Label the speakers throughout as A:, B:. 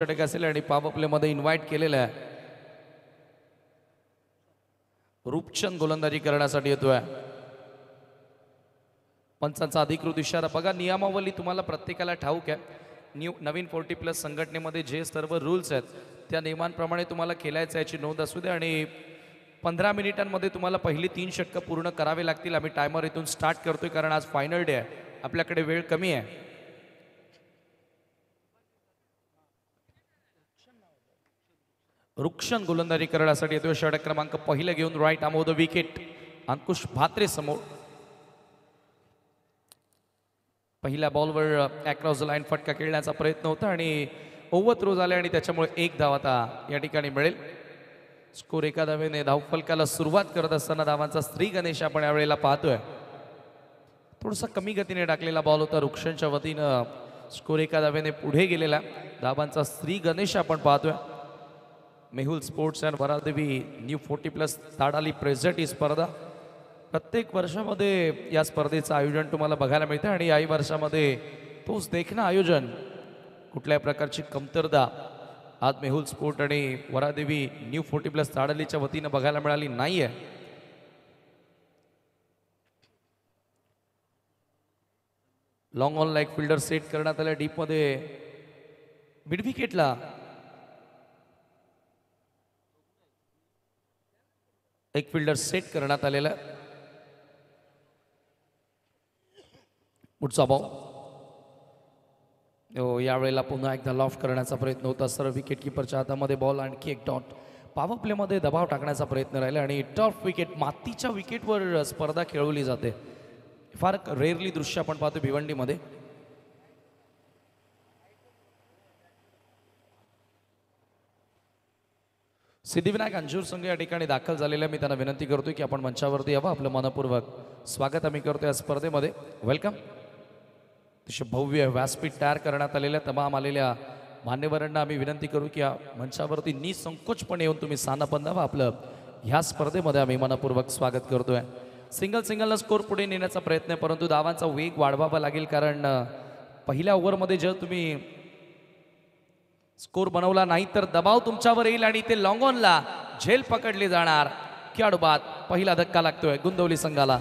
A: षटक असेल आणि पॉवर प्ले मध्ये इन्व्हाइट केलेलं आहे. रूपचंद गोलंदाजी करण्यासाठी येतोय. पंचांचा अधिकृत इशारा बघा. नियमावली तुम्हाला प्रत्येकाला ठाऊक आहे. नवीन 40+ संघटनेमध्ये जे सर्व रूल्स आहेत त्या नियमांप्रमाणे तुम्हाला खेळायचं याची नोंद असू दे आणि 15 मिनिटांमध्ये तुम्हाला पहिली 3 षटकं पूर्ण करावे लागतील. आम्ही टायमर इथून स्टार्ट करतोय कारण आज फायनल डे आहे, आपल्याकडे वेळ कमी आहे. रूपचंद गोलंदाजी करण्यासाठी येतोय. षटक क्रमांक पहिला घेऊन right arm of the wicket Ankush Bhatre समोर. पहिल्या बॉलवर अक्रॉस द लाईन फटका खेळण्याचा प्रयत्न होता आणि ओव्हर थ्रो झाले आणि त्याच्यामुळे एक धाव आता या ठिकाणी मिळेल. स्कोर एका धावेने धावफलकाला सुरुवात करत असताना धावांचा श्री गणेश आपण यावेळेला पाहतोय. थोडासा कमी गतीने टाकलेला बॉल होता रूपचंदच्या वतीनं. स्कोर एका धावेने पुढे गेलेला. धावांचा श्री गणेश आपण पाहतोय. Mehul sports and Varadevi new 40+ Tadali present ही स्पर्धा प्रत्येक वर्षामध्ये या स्पर्धेचं आयोजन तुम्हाला बघायला मिळतं आणि याही वर्षामध्ये तोच देखणं आयोजन कुठल्याही प्रकारची कमतरता आज मेहुल स्पोर्ट आणि वरादेवी न्यू 40+ ताडालीच्या वतीनं बघायला मिळाली नाहीये. Long on like fielder set करण्यात आल्या डीपमध्ये. मिड विकेटला एक फिल्डर सेट करण्यात आलेला. पुढचा बॉल यावेळेला पुन्हा एकदा लॉफ्ट करण्याचा प्रयत्न होता. सर्व विकेट किपरच्या हातामध्ये बॉल. आणखी एक डॉट. पॉवर प्लेमध्ये दबाव टाकण्याचा प्रयत्न राहिला आणि टर्फ विकेट मातीच्या विकेटवर स्पर्धा खेळवली जाते. फार रेअरली दृश्य आपण पाहतो भिवंडीमध्ये. सिद्धिविनायक अंजूर संघ या ठिकाणी दाखल झालेल्या. मी त्यांना विनंती करतोय की आपण मंचावरती यावं. आपलं मनपूर्वक स्वागत आम्ही करतोय या स्पर्धेमध्ये. वेलकम. अतिशय भव्य व्यासपीठ तयार करण्यात आलेल्या तमाम आलेल्या मान्यवरांना आम्ही विनंती करू की या मंचावरती निसंकोचपणे येऊन तुम्ही स्थान द्यावं. आपलं ह्या स्पर्धेमध्ये आम्ही मनपूर्वक स्वागत करतोय. सिंगलला स्कोर पुढे नेण्याचा प्रयत्न आहे, परंतु धावांचा वेग वाढवावा लागेल कारण पहिल्या ओव्हरमध्ये जर तुम्ही स्कोर बनवला नाही तर दबाव तुमच्यावर येईल आणि ते लॉंग ऑनला झेल पकडली जाणार. खेळाडू बाद. पहिला धक्का लागतोय गुंदवली संघाला.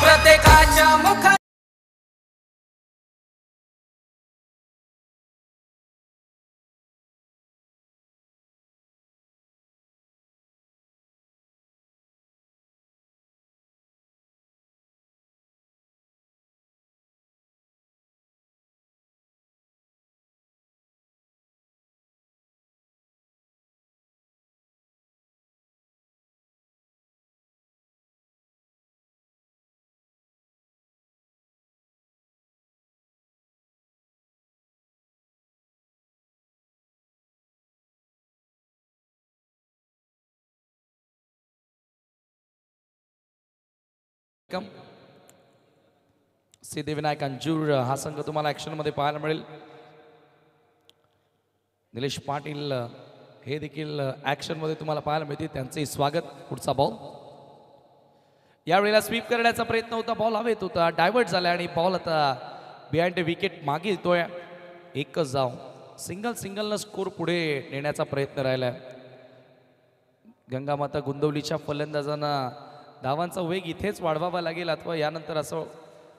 A: प्रत्येकाच्या मुखा सिद्धिविनायक अंजूर हा संघ तुम्हाला ऍक्शन मध्ये पाहायला मिळेल. निलेश पाटील हे देखील ऍक्शन मध्ये तुम्हाला पाहायला मिळते. त्यांचंही स्वागत. पुढचा बॉल यावेळेला स्वीप करण्याचा प्रयत्न होता. बॉल हवेत होता, डायव्हर्ट झाला आणि बॉल आता बिहाइंड द विकेट मागे येतोय. एकच धाव. सिंगलनं स्कोर पुढे नेण्याचा प्रयत्न राहिलाय. गंगामाता गुंदवलीच्या फलंदाजांना धावांचा वेग इथेच वाढवावा लागेल अथवा यानंतर असं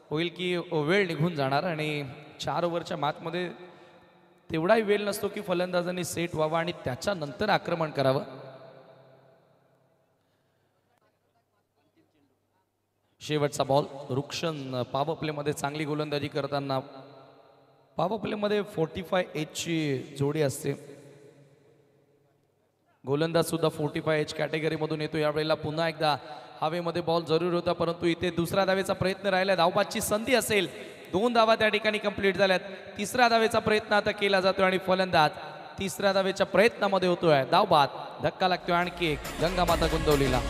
A: होईल की वेळ निघून जाणार आणि 4 ओव्हरच्या मॅचमध्ये तेवढाही वेळ नसतो की फलंदाजांनी सेट व्हावा आणि त्याच्यानंतर आक्रमण करावं. शेवटचा बॉल. रूपचंद पॉवर प्लेमध्ये चांगली गोलंदाजी करताना. पॉवर प्लेमध्ये 45H ची जोडी असते. गोलंदाज सुद्धा 45H कॅटेगरीमधून येतो. यावेळेला पुन्हा एकदा हवेमध्ये बॉल जरूर होता, परंतु इथे दुसऱ्या धावेचा प्रयत्न राहिला. धावबादची संधी असेल. 2 धावा त्या ठिकाणी कंप्लीट झाल्यात. तिसऱ्या धावेचा प्रयत्न आता केला जातोय आणि फलंदाज तिसऱ्या धावेच्या प्रयत्नामध्ये होतोय. धावबाद. धक्का लागतोय आणखी एक गंगामाता गुंदवलीला.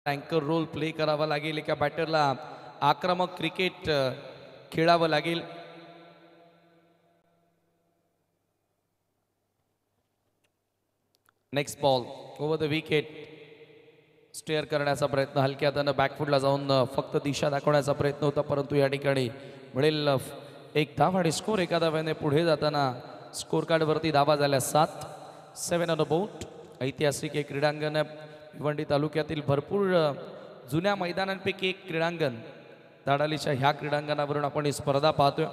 A: अँकर रोल प्ले करावा लागेल, एका बॅटरला आक्रमक क्रिकेट खेळावं लागेल. Next ball over the wicket, stair करण्याचा प्रयत्न, हलक्या हातानं बॅकफुटला जाऊन फक्त दिशा दाखवण्याचा प्रयत्न होता, परंतु या ठिकाणी मिळेल एक धाव आणि स्कोर एका धाव्याने पुढे जाताना स्कोर कार्डवरती धावा झाल्या 7 ऑन द बोट. ऐतिहासिक एक क्रीडांगण भिवंडी तालुक्यातील भरपूर जुन्या मैदानांपैकी एक क्रीडांगण. दाडालीच्या ह्या क्रीडांगणावरून आपण ही स्पर्धा पाहतोय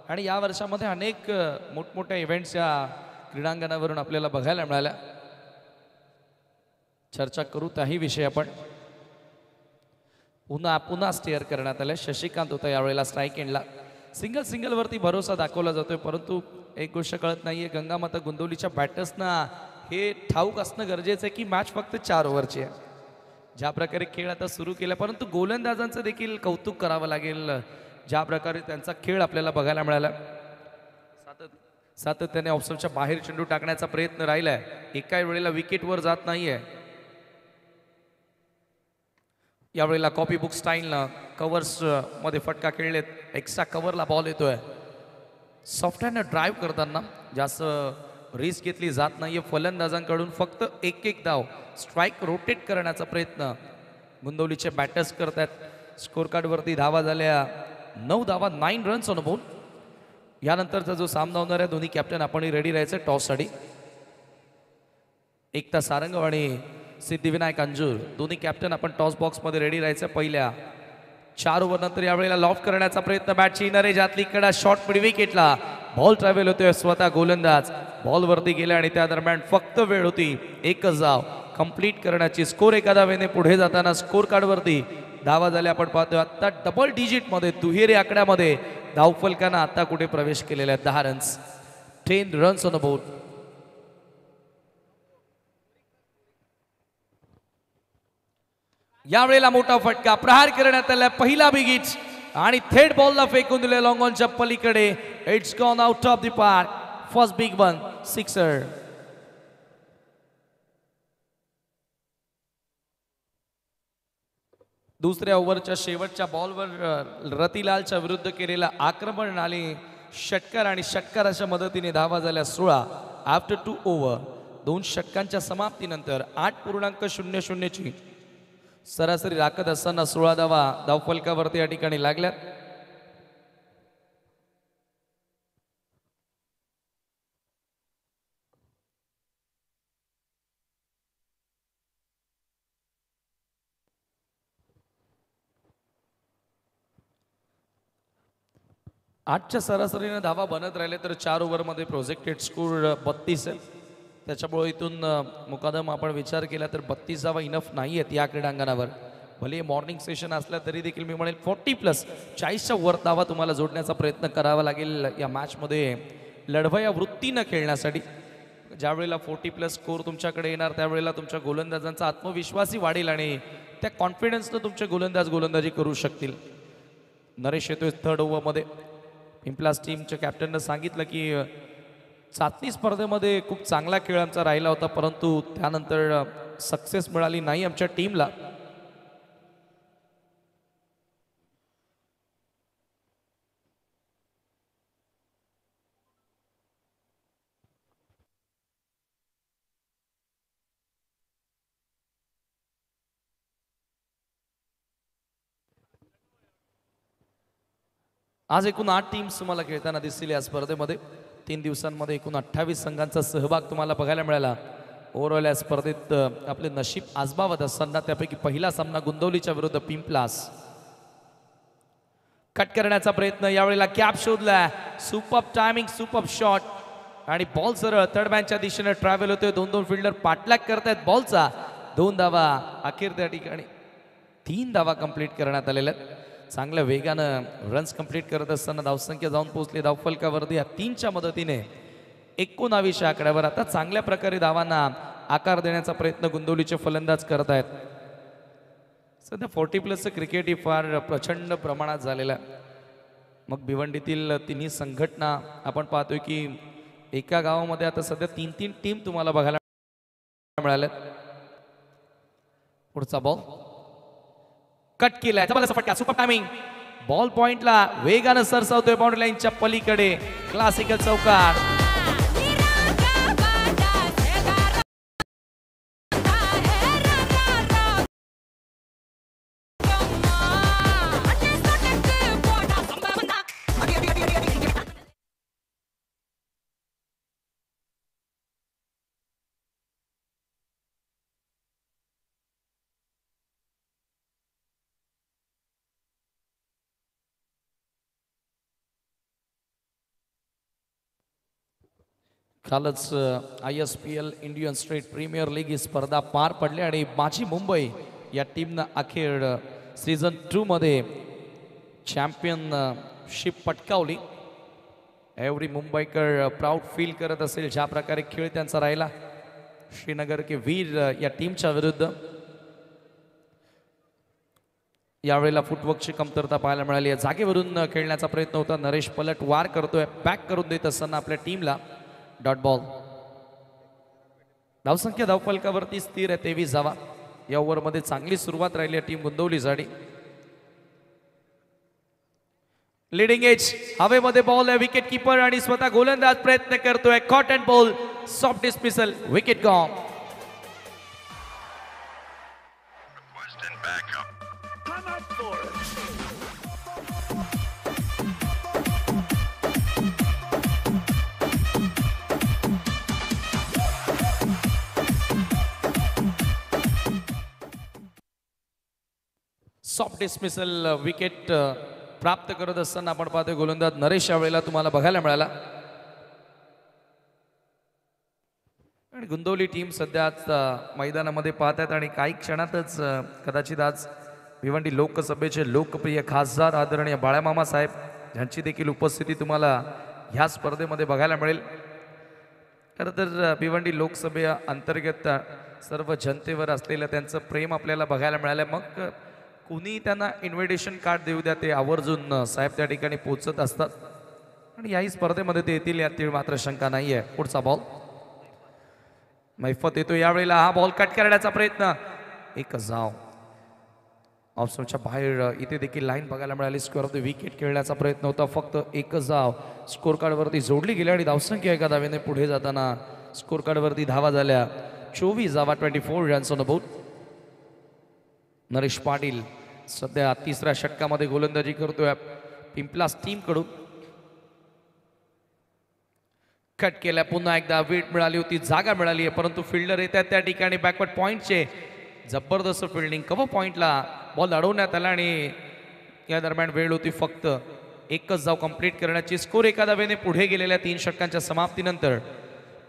A: आणि या वर्षामध्ये अनेक मोठमोठ्या इव्हेंट्स या क्रीडांगणावरून आपल्याला बघायला मिळाल्या. चर्चा करू त्याही विषयी आपण. पुन्हा स्टेअर करण्यात आल्या. शशिकांत होता यावेळेला स्ट्राईक एंडला. सिंगलवरती भरोसा दाखवला जातोय, परंतु एक गोष्ट कळत नाहीये गंगामाता गोंदवलीच्या बॅटर्सना हे ठाऊक असणं गरजेचं आहे की मॅच फक्त 4 ओव्हरची आहे. ज्या प्रकारे खेळ आता सुरू केला, परंतु गोलंदाजांचं देखील कौतुक करावं लागेल. ज्या प्रकारे त्यांचा खेळ आपल्याला बघायला मिळाला. सातत्याने ऑप्शनच्या बाहेर चेंडू टाकण्याचा प्रयत्न राहिलाय, एका वेळेला विकेटवर जात नाहीये. यावेळेला कॉपी बुक स्टाईलनं कव्हर्स मध्ये फटका खेळलेत. एक्स्ट्रा कव्हरला बॉल येतोय. सॉफ्ट हँड ड्राईव्ह करताना जास्त रिस्क घेतली जात नाहीये फलंदाजांकडून. फक्त एक धाव स्ट्राईक रोटेट करण्याचा प्रयत्न गोंदवलीचे बॅटर्स करतात. स्कोर कार्डवरती धावा झाल्या 9 धावा, 9 रन्स ऑन बोल. यानंतरचा जो सामना होणार आहे, दोन्ही कॅप्टन आपण रेडी राहायचं टॉससाठी. एकता सारंग आणि सिद्धिविनायक अंजूर दोन्ही कॅप्टन आपण टॉस बॉक्समध्ये रेडी राहायचं. पहिल्या 4 ओव्हर नंतर यावेळेला लॉफ्ट करण्याचा प्रयत्न बॅटची नरेज आतली कडा शॉर्ट मिड विकेटला. बॉल ट्रॅव्हल होतोय, स्वतः गोलंदाज बॉलवरती गेले आणि त्या दरम्यान फक्त वेळ होती एकच धाव कंप्लीट करण्याची. स्कोर एका धावेने पुढे जाताना स्कोर कार्डवरती धावा झाल्या आपण पाहतोय. आता डबल डिजिटमध्ये दुहेरी आकड्यामध्ये धावफलकानं आता कुठे प्रवेश केलेला आहे. 10 runs, 10 runs on the board. यावेळेला मोठा फटका प्रहार करण्यात आला. पहिला बिग हिट आणि थेट बॉलला फेकून दिले लॉंग ऑनच्या पलीकडे. It's gone out of the park. First big one, sixer. दुसऱ्या ओव्हरच्या शेवटच्या बॉलवर रतिलालच्या विरुद्ध केलेला आक्रमण आणि षटकार आणि षटकाराच्या मदतीने धावा झाल्या 16 आफ्टर 2 ओव्हर. 2 षटकांच्या समाप्तीनंतर 8.00 ची सरासरी राखत असताना 16 धावा धावफलकावरती या ठिकाणी लागल्यात. आठच्या सरासरीने धावा बनत राहिले तर 4 ओव्हरमध्ये प्रोजेक्टेड स्कोर 32 आहे. त्याच्यामुळे इथून मुकादम आपण विचार केला तर 32 धावा इनफ नाही आहेत या क्रीडांगणावर. भले मॉर्निंग सेशन असला तरी देखील मी म्हणेल 40+ 40च्या वर धावा तुम्हाला जोडण्याचा प्रयत्न करावा लागेल या मॅचमध्ये लढवया वृत्तीनं खेळण्यासाठी. ज्यावेळेला 40+ स्कोर तुमच्याकडे येणार त्यावेळेला तुमच्या गोलंदाजांचा आत्मविश्वासही वाढेल आणि त्या कॉन्फिडन्सनं तुमचे गोलंदाजी करू शकतील. नरेश येतोय 3rd ओव्हरमध्ये. पिंपलास टीमच्या कॅप्टननं सांगितलं की चाचणी स्पर्धेमध्ये खूप चांगला खेळ आमचा राहिला होता, परंतु त्यानंतर सक्सेस मिळाली नाही आमच्या टीमला. आज एकूण 8 टीम्स तुम्हाला खेळताना दिसतील या स्पर्धेमध्ये. 3 दिवसांमध्ये एकूण 28 संघांचा सहभाग तुम्हाला बघायला मिळाला. ओव्हरऑल या स्पर्धेत आपले नशीब आजमावत असताना त्यापैकी पहिला सामना गोंदवलीच्या विरुद्ध पिंपलास. कट करण्याचा प्रयत्न, यावेळेला कॅप शोधला. सुपर टायमिंग, सुपर शॉट आणि बॉल सरळ थर्ड मॅनच्या दिशेने ट्रॅव्हल होतोय. 2 फिल्डर पाठलाग करतायत बॉलचा. 2 धावा अखेर त्या ठिकाणी 3 धावा कंप्लीट करण्यात आलेल्या आहेत. चांगल्या वेगानं रन्स कंप्लीट करत असताना धावसंख्या जाऊन पोहोचली धावफलकावरती या 3च्या मदतीने 19 आकड्यावर. आता चांगल्या प्रकारे धावांना आकार देण्याचा प्रयत्न गोंदवलीचे फलंदाज करत आहेत. सध्या 40+ क्रिकेट ही फार प्रचंड प्रमाणात झालेला आहे. मग भिवंडीतील तिन्ही संघटना आपण पाहतोय की एका गावामध्ये आता सध्या 3 टीम तुम्हाला बघायला मिळाल्यात. पुढचा बॉल कट केलाय जबरदस्त फटका सुपर टायमिंग बॉल पॉइंटला वेगानं सरसावतोय बाउंड्री लाईनच्या पलीकडे क्लासिकल चौकार कालच ISPL Indian state premier league ही स्पर्धा पार पडली आणि माझी मुंबई या टीमनं अखेर सीझन 2 मध्ये चॅम्पियनशिप पटकावली. एव्हरी मुंबईकर प्राऊड फील करत असेल ज्या प्रकारे खेळ त्यांचा राहिला श्रीनगर के वीर या टीमच्या विरुद्ध. यावेळेला फुटवर्कची कमतरता पाहायला मिळाली आहे. जागेवरून खेळण्याचा प्रयत्न होता. नरेश पलट वार करतोय बॅक करून देत असताना आपल्या टीमला डॉट बॉल. धावसंख्या धावफलकावरती स्थिर आहे 23 धावा. या ओव्हरमध्ये चांगली सुरुवात राहिली आहे टीम गोंदवलीसाठी. लीडिंग एज हवेमध्ये बॉल आहे. विकेट किपर आणि स्वतः गोलंदाज प्रयत्न करतोय. Cotton ball soft dismissal wicket gone. Soft dismissal wicket प्राप्त करत असताना आपण पाहतोय गोलंदाज नरेश यावेळेला तुम्हाला बघायला मिळाला. आणि गोंदवली टीम सध्या आज मैदानामध्ये पाहत आहेत आणि काही क्षणातच कदाचित आज भिवंडी लोकसभेचे लोकप्रिय खासदार आदरणीय बाळामामा साहेब यांची देखील उपस्थिती तुम्हाला ह्या स्पर्धेमध्ये बघायला मिळेल. खरं तर भिवंडी लोकसभे अंतर्गत सर्व जनतेवर असलेलं त्यांचं प्रेम आपल्याला बघायला मिळालं. मग कुणी त्यांना इन्व्हिटेशन कार्ड देऊ द्या ते आवर्जून साहेब त्या ठिकाणी पोहोचत असतात आणि याही स्पर्धेमध्ये ते येतील यातील मात्र शंका नाही आहे. पुढचा बॉल मैफत येतो. यावेळेला हा बॉल कट करण्याचा प्रयत्न. एक जाव ऑफस्टोनच्या बाहेर इथे देखील लाईन बघायला मिळाली. स्क्वेअर ऑफ द विकेट खेळण्याचा प्रयत्न होता. फक्त एकच धाव स्कोर कार्डवरती जोडली गेली आणि धावसंख्या एका धावेने पुढे जाताना स्कोर कार्डवरती धावा झाल्या 24 धावा 24 runs on the board. Naresh Patil सध्या तिसऱ्या षटकामध्ये गोलंदाजी करतोय पिंपलास टीम कडून. कट केल्या. पुन्हा एकदा वेट मिळाली होती. जागा मिळाली आहे परंतु फिल्डर येतात त्या ठिकाणी बॅकवर्ड पॉइंटचे जबरदस्त फिल्डिंग. कव्हर पॉइंटला बॉल अडवण्यात आला आणि या दरम्यान वेळ होती फक्त एकच धाव कंप्लीट करण्याची. स्कोर एका धावेने पुढे गेलेल्या 3 षटकांच्या समाप्तीनंतर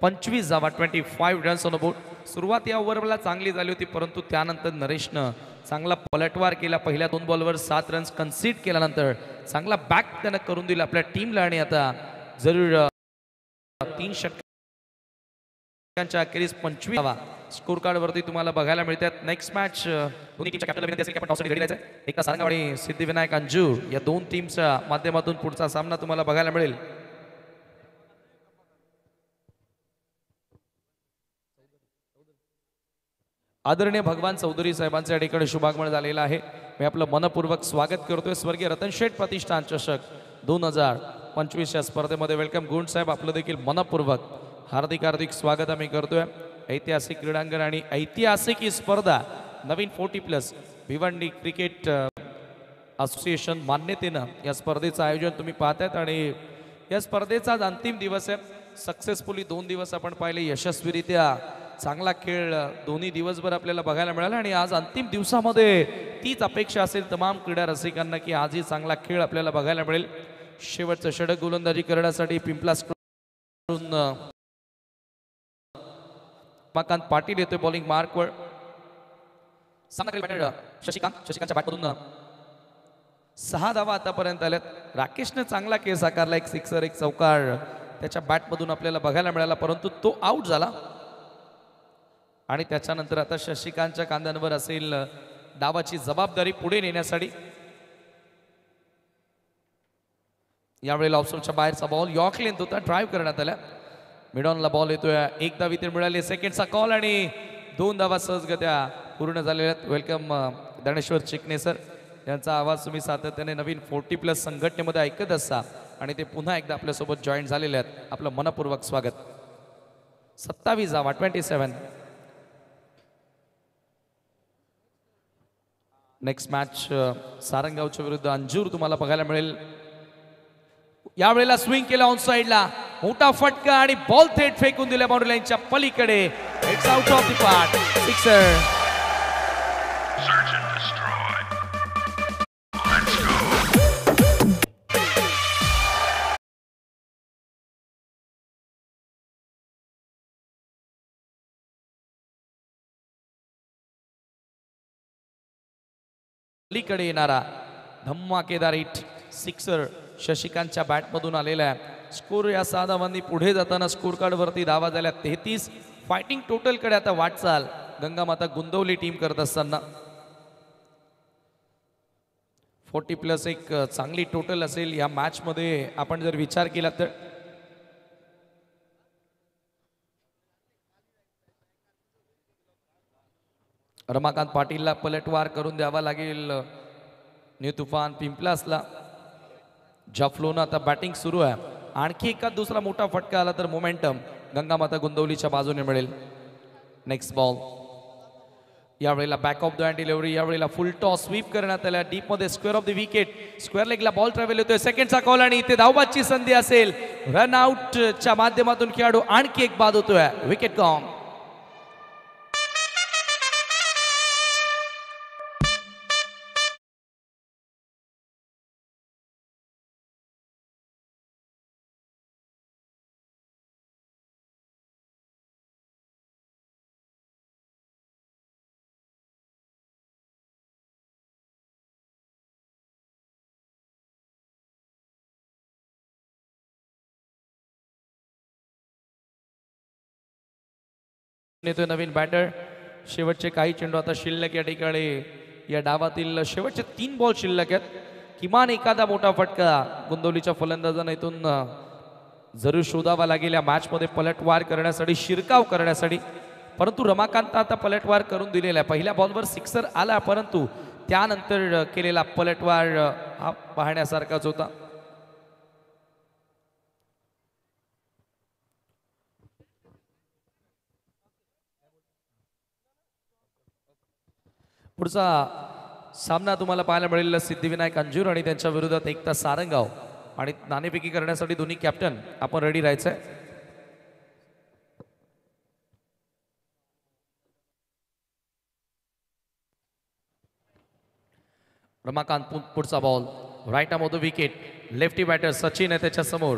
A: 25 धावा 25 रन्स ऑन द बोर्ड. सुरुवात या ओव्हरला चांगली झाली होती परंतु त्यानंतर नरेशनं चांगला पलटवार केला. पहिल्या 2 बॉलवर 7 रन्स कन्सीड केल्यानंतर चांगला बॅक त्यानं करून दिला आपल्या टीमला आणि आता जरूर 3 षटकांच्या अखेरीस 25 धावा स्कोर कार्डवरती तुम्हाला बघायला मिळतात. नेक्स्ट मॅच दोन्ही टीमच्या कॅप्टनला विनंती असेल की आपण टॉससाठी रेडी राहायचं. एका सारंगाव आणि सिद्धिविनायक अंजू या 2 टीमच्या माध्यमातून पुढचा सामना तुम्हाला बघायला मिळेल. आदरणीय भगवान चौधरी साहेबांच्या ठिकाणी शुभागमन झालेला आहे. मी आपलं मनपूर्वक स्वागत करतोय. स्वर्गीय रतन शेठ प्रतिष्ठान चषक 2025 या स्पर्धेमध्ये वेलकम. गुण साहेब आपलं देखील मनपूर्वक हार्दिक स्वागत आम्ही करतोय. ऐतिहासिक क्रीडांगण आणि ऐतिहासिक ही स्पर्धा नवीन 40+ भिवंडी क्रिकेट असोसिएशन मान्यतेनं या स्पर्धेचं आयोजन तुम्ही पाहतायत आणि या स्पर्धेचा आज अंतिम दिवस आहे. सक्सेसफुली 2 दिवस आपण पाहिले यशस्वीरित्या चांगला खेळ दोन्ही दिवसभर आपल्याला बघायला मिळाला आणि आज अंतिम दिवसामध्ये तीच अपेक्षा असेल तमाम क्रीडा रसिकांना की आजही चांगला खेळ आपल्याला बघायला मिळेल. शेवटचं षटक गोलंदाजी करण्यासाठी पिंपलास कडून उमाकांत पाटील येतोय बॉलिंग मार्कवर. शशिकांतच्या बॅटमधून 6 धावा आतापर्यंत आल्यात. राकेशने चांगला खेळ साकारला. एक सिक्सर एक चौकार त्याच्या बॅटमधून आपल्याला बघायला मिळाला परंतु तो आउट झाला आणि त्याच्यानंतर आता शशिकांतच्या कांद्यांवर असेल डावाची जबाबदारी पुढे नेण्यासाठी. यावेळेला ऑफस्टोनच्या बाहेरचा बॉल यॉर्क लेंथ होता. ड्राईव्ह करण्यात आला. मिडॉनला बॉल येतोय. 1 धाव इथे मिळाली. सेकंडचा कॉल आणि 2 धावा सहजगत्या पूर्ण झालेल्या आहेत. Welcome Daneshwar Chikane sir. यांचा आवाज तुम्ही सातत्याने नवीन 40+ संघटनेमध्ये ऐकत असता आणि ते पुन्हा एकदा आपल्यासोबत जॉईन झालेले आहेत. आपलं मनपूर्वक स्वागत. 27 धावा 27. नेक्स्ट मॅच सारंगावच्या विरुद्ध अंजूर तुम्हाला बघायला मिळेल. यावेळेला स्विंग केला ऑन साइडला, मोठा फटका आणि बॉल थेट फेकून दिला बाउंड्री लाईनच्या पलीकडे. It's out of the park, sixer. पलीकडे येणारा धम्माकेदार हिट सिक्सर शशिकांतच्या बॅटमधून आलेला आहे. स्कोर या 6 धावांनी पुढे जाताना स्कोर कार्ड वरती धावा झाल्या 33. फायटिंग टोटल कडे आता वाटचाल गंगामाता गुंदवली टीम करत असताना 40+ एक चांगली टोटल असेल या मॅच मध्ये आपण जर विचार केला तर. रमाकांत पाटीलला पलटवार करून द्यावा लागेल न्यू तुफान पिंपलासला. जफलोन आता बॅटिंग सुरू आहे. आणखी एका दुसरा मोठा फटका आला तर मोमेंटम गंगामाता गुंदवलीच्या बाजूने मिळेल. नेक्स्ट बॉल यावेळेला back of the hand delivery. यावेळेला फुल टॉस स्वीप करण्यात आला डीप मध्ये square of the wicket. Square लेगला बॉल ट्रॅव्हल होतोय. सेकंडचा कॉल आणि इथे धावबादची संधी असेल. रन आउटच्या माध्यमातून खेळाडू आणखी एक बाद होतोय. Wicket gone. नेतोय नवीन बॅटर. शेवटचे काही चेंडू आता शिल्लक या ठिकाणी. या डावातील शेवटचे 3 बॉल शिल्लक आहेत. किमान एखादा मोठा फटका गुंदवलीच्या फलंदाजांना इथून जरूर शोधावा लागेल या मॅच मध्ये पलटवार करण्यासाठी, शिरकाव करण्यासाठी. परंतु रमाकांत आता पलटवार करून दिलेला आहे. पहिल्या बॉलवर सिक्सर आला परंतु त्यानंतर केलेला पलटवार हा पाहण्यासारखाच होता. पुढचा सामना तुम्हाला पाहायला मिळेल सिद्धिविनायक अंजूर आणि त्यांच्या विरोधात एकता सारंगाव. आणि नाणेफेकी करण्यासाठी दोन्ही कॅप्टन आपण रेडी राहायचंय. रमाकांत पुढचा ball right arm of the wicket. Lefty batter Sachin आहे त्याच्या समोर.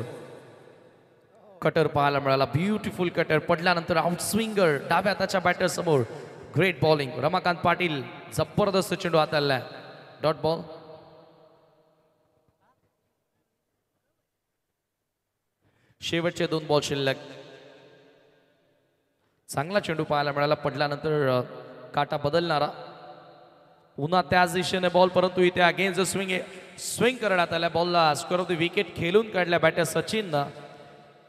A: कटर पाहायला मिळाला. ब्युटिफुल कटर पडल्यानंतर आउट स्विंगर डाव्या हाताच्या बॅटर समोर. Great bowling. रमाकांत पाटील जबरदस्त चेंडू हाताळलाय. Dot ball. शेवटचे 2 बॉल शिल्लक. चांगला चेंडू पाहायला मिळाला. पडल्यानंतर काटा बदलणारा. पुन्हा त्याच दिशेने बॉल परंतु इथे अगेन्स्ट द स्विंग करण्यात आल्या. बॉलला स्क्वेअर ऑफ द विकेट खेळून काढल्या बॅटर सचिन.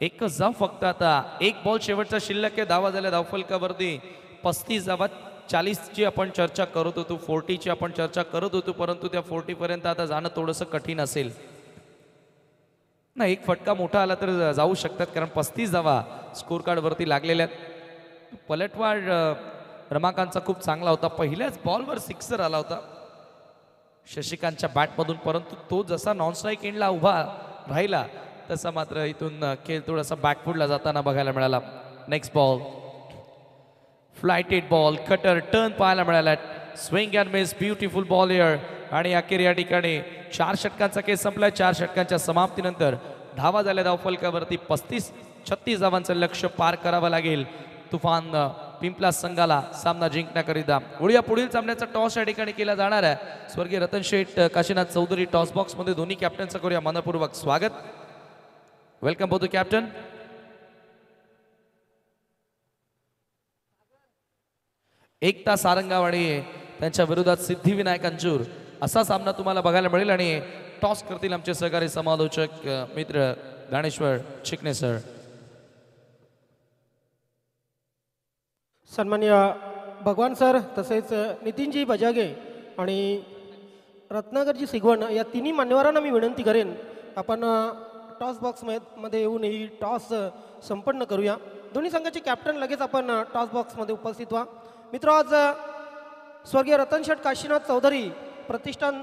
A: एकच धाव फक्त आता. 1 बॉल शेवटचा शिल्लक आहे. धावा झाल्या धावफलकावरती 35 धावा. 40ची आपण चर्चा करत होतो, 40ची आपण चर्चा करत होतो, परंतु त्या 40 पर्यंत आता जाणं थोडंसं कठीण असेल. नाही, एक फटका मोठा आला तर जाऊ शकतात कारण 35 धावा स्कोर कार्ड वरती लागलेल्या आहेत. पलटवार रमाकांतचा खूप चांगला होता. पहिल्याच बॉलवर सिक्सर आला होता शशिकांतच्या बॅटमधून, परंतु तो जसा नॉन स्ट्राईक एंडला उभा राहिला तसा मात्र इथून खेळ थोडासा बॅकफुटला जाताना बघायला मिळाला. Next ball flighted ball. Cutter turn पाहायला मिळाला. Swing and miss. Beautiful ball here. आणि अखेर या ठिकाणी 4 षटकांचा केस संपलाय. 4 षटकांच्या समाप्तीनंतर धावा झाल्या धावफलकावरती 35-36 धावांचं लक्ष्य पार करावं लागेल तुफान पिंपला संघाला सामना जिंकण्याकरिता. वळूया पुढील सामन्याचा टॉस या ठिकाणी केला जाणार आहे. स्वर्गीय रतन शेठ काशीनाथ चौधरी टॉस बॉक्स मध्ये दोन्ही कॅप्टनचं करूया मनपूर्वक स्वागत. Welcome both the captain. Ekta Sarangaon आणि त्यांच्या विरोधात सिद्धिविनायक अंजूर असा सामना तुम्हाला बघायला मिळेल. आणि टॉस करतील आमचे सहकारी समालोचक मित्र ज्ञानेश्वर चिकणे सर.
B: सन्माननीय भगवान सर तसेच नितीनजी बजागे आणि रत्नाकरजी सिगवण या तिन्ही मान्यवरांना मी विनंती करेन आपण टॉस बॉक्स मध्ये येऊन ही टॉस संपन्न करूया. दोन्ही संघाचे कॅप्टन लगेच आपण टॉस बॉक्समध्ये उपस्थित व्हा. मित्र, आज स्वर्गीय रतनशेठ काशीनाथ चौधरी प्रतिष्ठान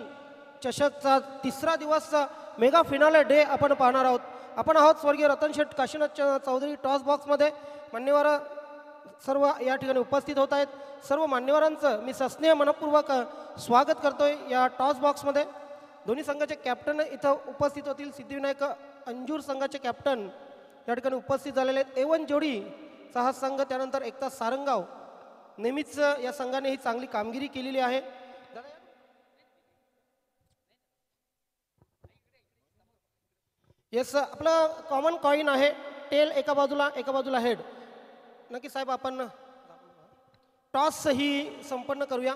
B: चषकचा तिसरा दिवस मेगा फिनाले डे आपण पाहणार आहोत. आपण आहोत स्वर्गीय रतनशेठ काशीनाथ चौधरी टॉस बॉक्समध्ये. मान्यवर सर्व या ठिकाणी उपस्थित होत आहेत. सर्व मान्यवरांचं मी सस्नेह मनपूर्वक स्वागत करतोय या टॉस बॉक्समध्ये. दोन्ही संघाचे कॅप्टन इथं उपस्थित होतील. सिद्धिविनायक अंजूर संघाचे कॅप्टन या ठिकाणी उपस्थित झालेले आहेत. एवन जोडीचा हा संघ, त्यानंतर एकता सारंगाव. नेहमीच या संघाने ही चांगली कामगिरी केलेली आहे. येस, आपलं कॉमन कॉईन आहे. टेल एका बाजूला हेड. नक्की साहेब, आपण टॉस ही संपन्न करूया.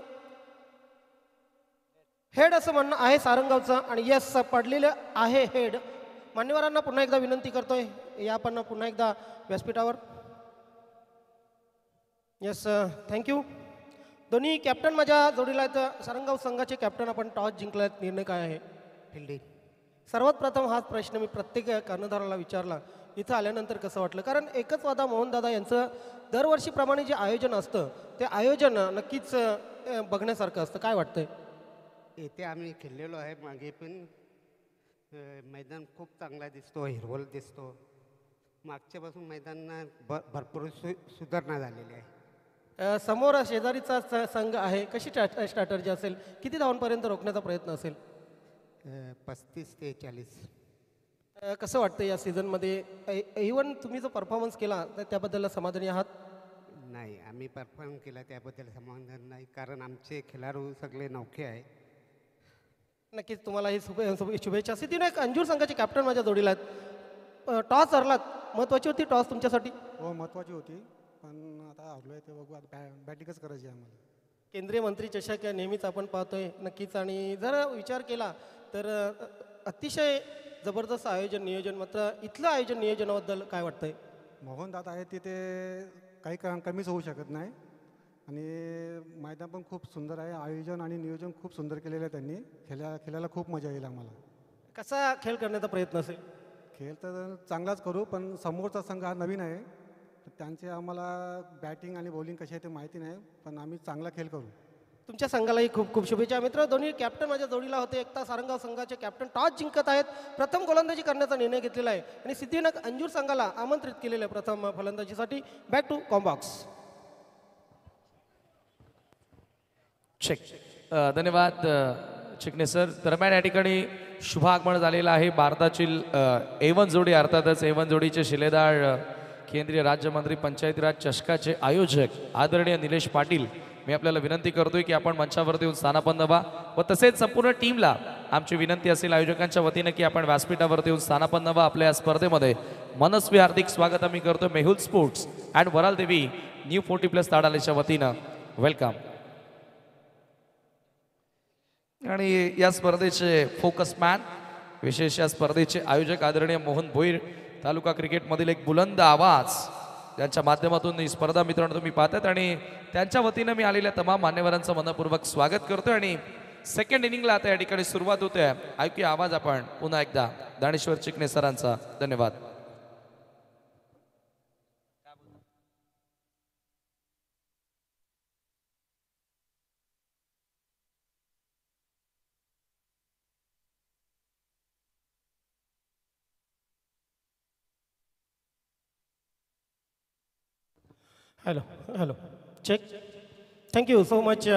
B: हेड असं म्हणणं आहे सारंगावचं आणि येस पडलेलं आहे हेड. मान्यवरांना पुन्हा एकदा विनंती करतोय, या आपण पुन्हा एकदा व्यासपीठावर. Yes, thank you. दोन्ही कॅप्टन माझ्या जोडीला आहेत. सारंगाव संघाचे कॅप्टन, आपण टॉस जिंकलात, निर्णय काय आहे?
C: फिल्डिंग.
B: सर्वात प्रथम हाच प्रश्न मी प्रत्येक कर्णधाराला विचारला. इथं आल्यानंतर कसं वाटलं? कारण एकच वादा मोहनदादा यांचं दरवर्षीप्रमाणे जे आयोजन असतं ते आयोजन नक्कीच बघण्यासारखं असतं. काय वाटतंय?
C: येथे आम्ही खेळलेलो आहे मागे पण. मैदान खूप चांगला दिसतो, हिरवळ दिसतो. मागच्यापासून मैदानात भरपूर सुधारणा झालेली आहे.
B: समोर शेजारीचा संघ आहे. कशी स्ट्रॅटर्जी असेल? किती धावांपर्यंत रोखण्याचा प्रयत्न असेल?
C: 35 ते 40.
B: कसं वाटतं या सीझनमध्ये? इव्हन तुम्ही जो परफॉर्मन्स केला तर त्याबद्दल समाधानी आहात?
C: नाही, आम्ही परफॉर्म केला त्याबद्दल समाधान नाही, कारण आमचे खेळाडू सगळे नौखे आहे.
B: नक्कीच तुम्हाला ही शुभेच्छा. सिद्धिविनायक अंजूर संघाचे कॅप्टन माझ्या जोडीला आहेत. टॉस हरलात, महत्त्वाची होती टॉस तुमच्यासाठी?
D: हो, महत्त्वाची होती, पण आता हरलो आहे ते बघू. आता बॅटिंगच करायची आहे आम्हाला.
B: केंद्रीय मंत्री चषक नेहमीच आपण पाहतोय नक्कीच. आणि जर विचार केला तर अतिशय जबरदस्त आयोजन नियोजन. मात्र इथलं आयोजन नियोजनाबद्दल काय वाटतंय?
D: मोहनदादा आहे तिथे काही कमीच होऊ शकत नाही. आणि मैदान पण खूप सुंदर आहे. आयोजन आणि नियोजन खूप सुंदर केलेलं आहे त्यांनी. खेळायला खूप मजा येईल आम्हाला.
B: कसा खेळ करण्याचा प्रयत्न असेल?
D: खेळ तर चांगलाच करू, पण समोरचा संघ हा नवीन आहे, तर त्यांचे आम्हाला बॅटिंग आणि बॉलिंग कशी आहे ते माहिती नाही, पण आम्ही चांगला खेळ करू.
B: तुमच्या संघालाही खूप खूप शुभेच्छा. मित्र, दोन्ही कॅप्टन माझ्या जोडीला होते. एकता सारंगाव संघाचे कॅप्टन टॉस जिंकत आहेत. प्रथम गोलंदाजी करण्याचा निर्णय घेतलेला आहे आणि सिद्धिविनायक अंजूर संघाला आमंत्रित केलेलं आहे प्रथम फलंदाजीसाठी. Back to combox.
A: चेक. धन्यवाद चिकणे सर. दरम्यान या ठिकाणी शुभ आगमन झालेलं आहे. भारतातील एवन जोडी, अर्थातच एवन जोडीचे शिलेदार केंद्रीय राज्यमंत्री पंचायती राज चषकाचे आयोजक आदरणीय निलेश पाटील. मी आपल्याला विनंती करतोय की आपण मंचावरती येऊन स्थानापन्न व्हा व तसेच संपूर्ण टीमला आमची विनंती असेल आयोजकांच्या वतीनं की आपण व्यासपीठावरती येऊन स्थानापन्न व्हा. आपल्या या स्पर्धेमध्ये मनस्वी हार्दिक स्वागत आम्ही करतो मेहुल स्पोर्ट्स अँड वराल देवी न्यू 40+ ताडालेच्या वतीनं. वेलकम. आणि या स्पर्धेचे फोकस मॅन, विशेष या स्पर्धेचे आयोजक आदरणीय मोहन भोईर. तालुका क्रिकेटमधील एक बुलंद आवाज, त्यांच्या माध्यमातून ही स्पर्धा मित्रांनो तुम्ही पाहतात आणि त्यांच्या वतीनं मी आलेल्या तमाम मान्यवरांचं मनपूर्वक स्वागत करतोय. आणि सेकंड इनिंगला आता या ठिकाणी सुरुवात होते. ऐकूया आवाज आपण पुन्हा एकदा दानेश्वर चिकणे सरांचा. धन्यवाद.
B: Hello check. Thank you so much.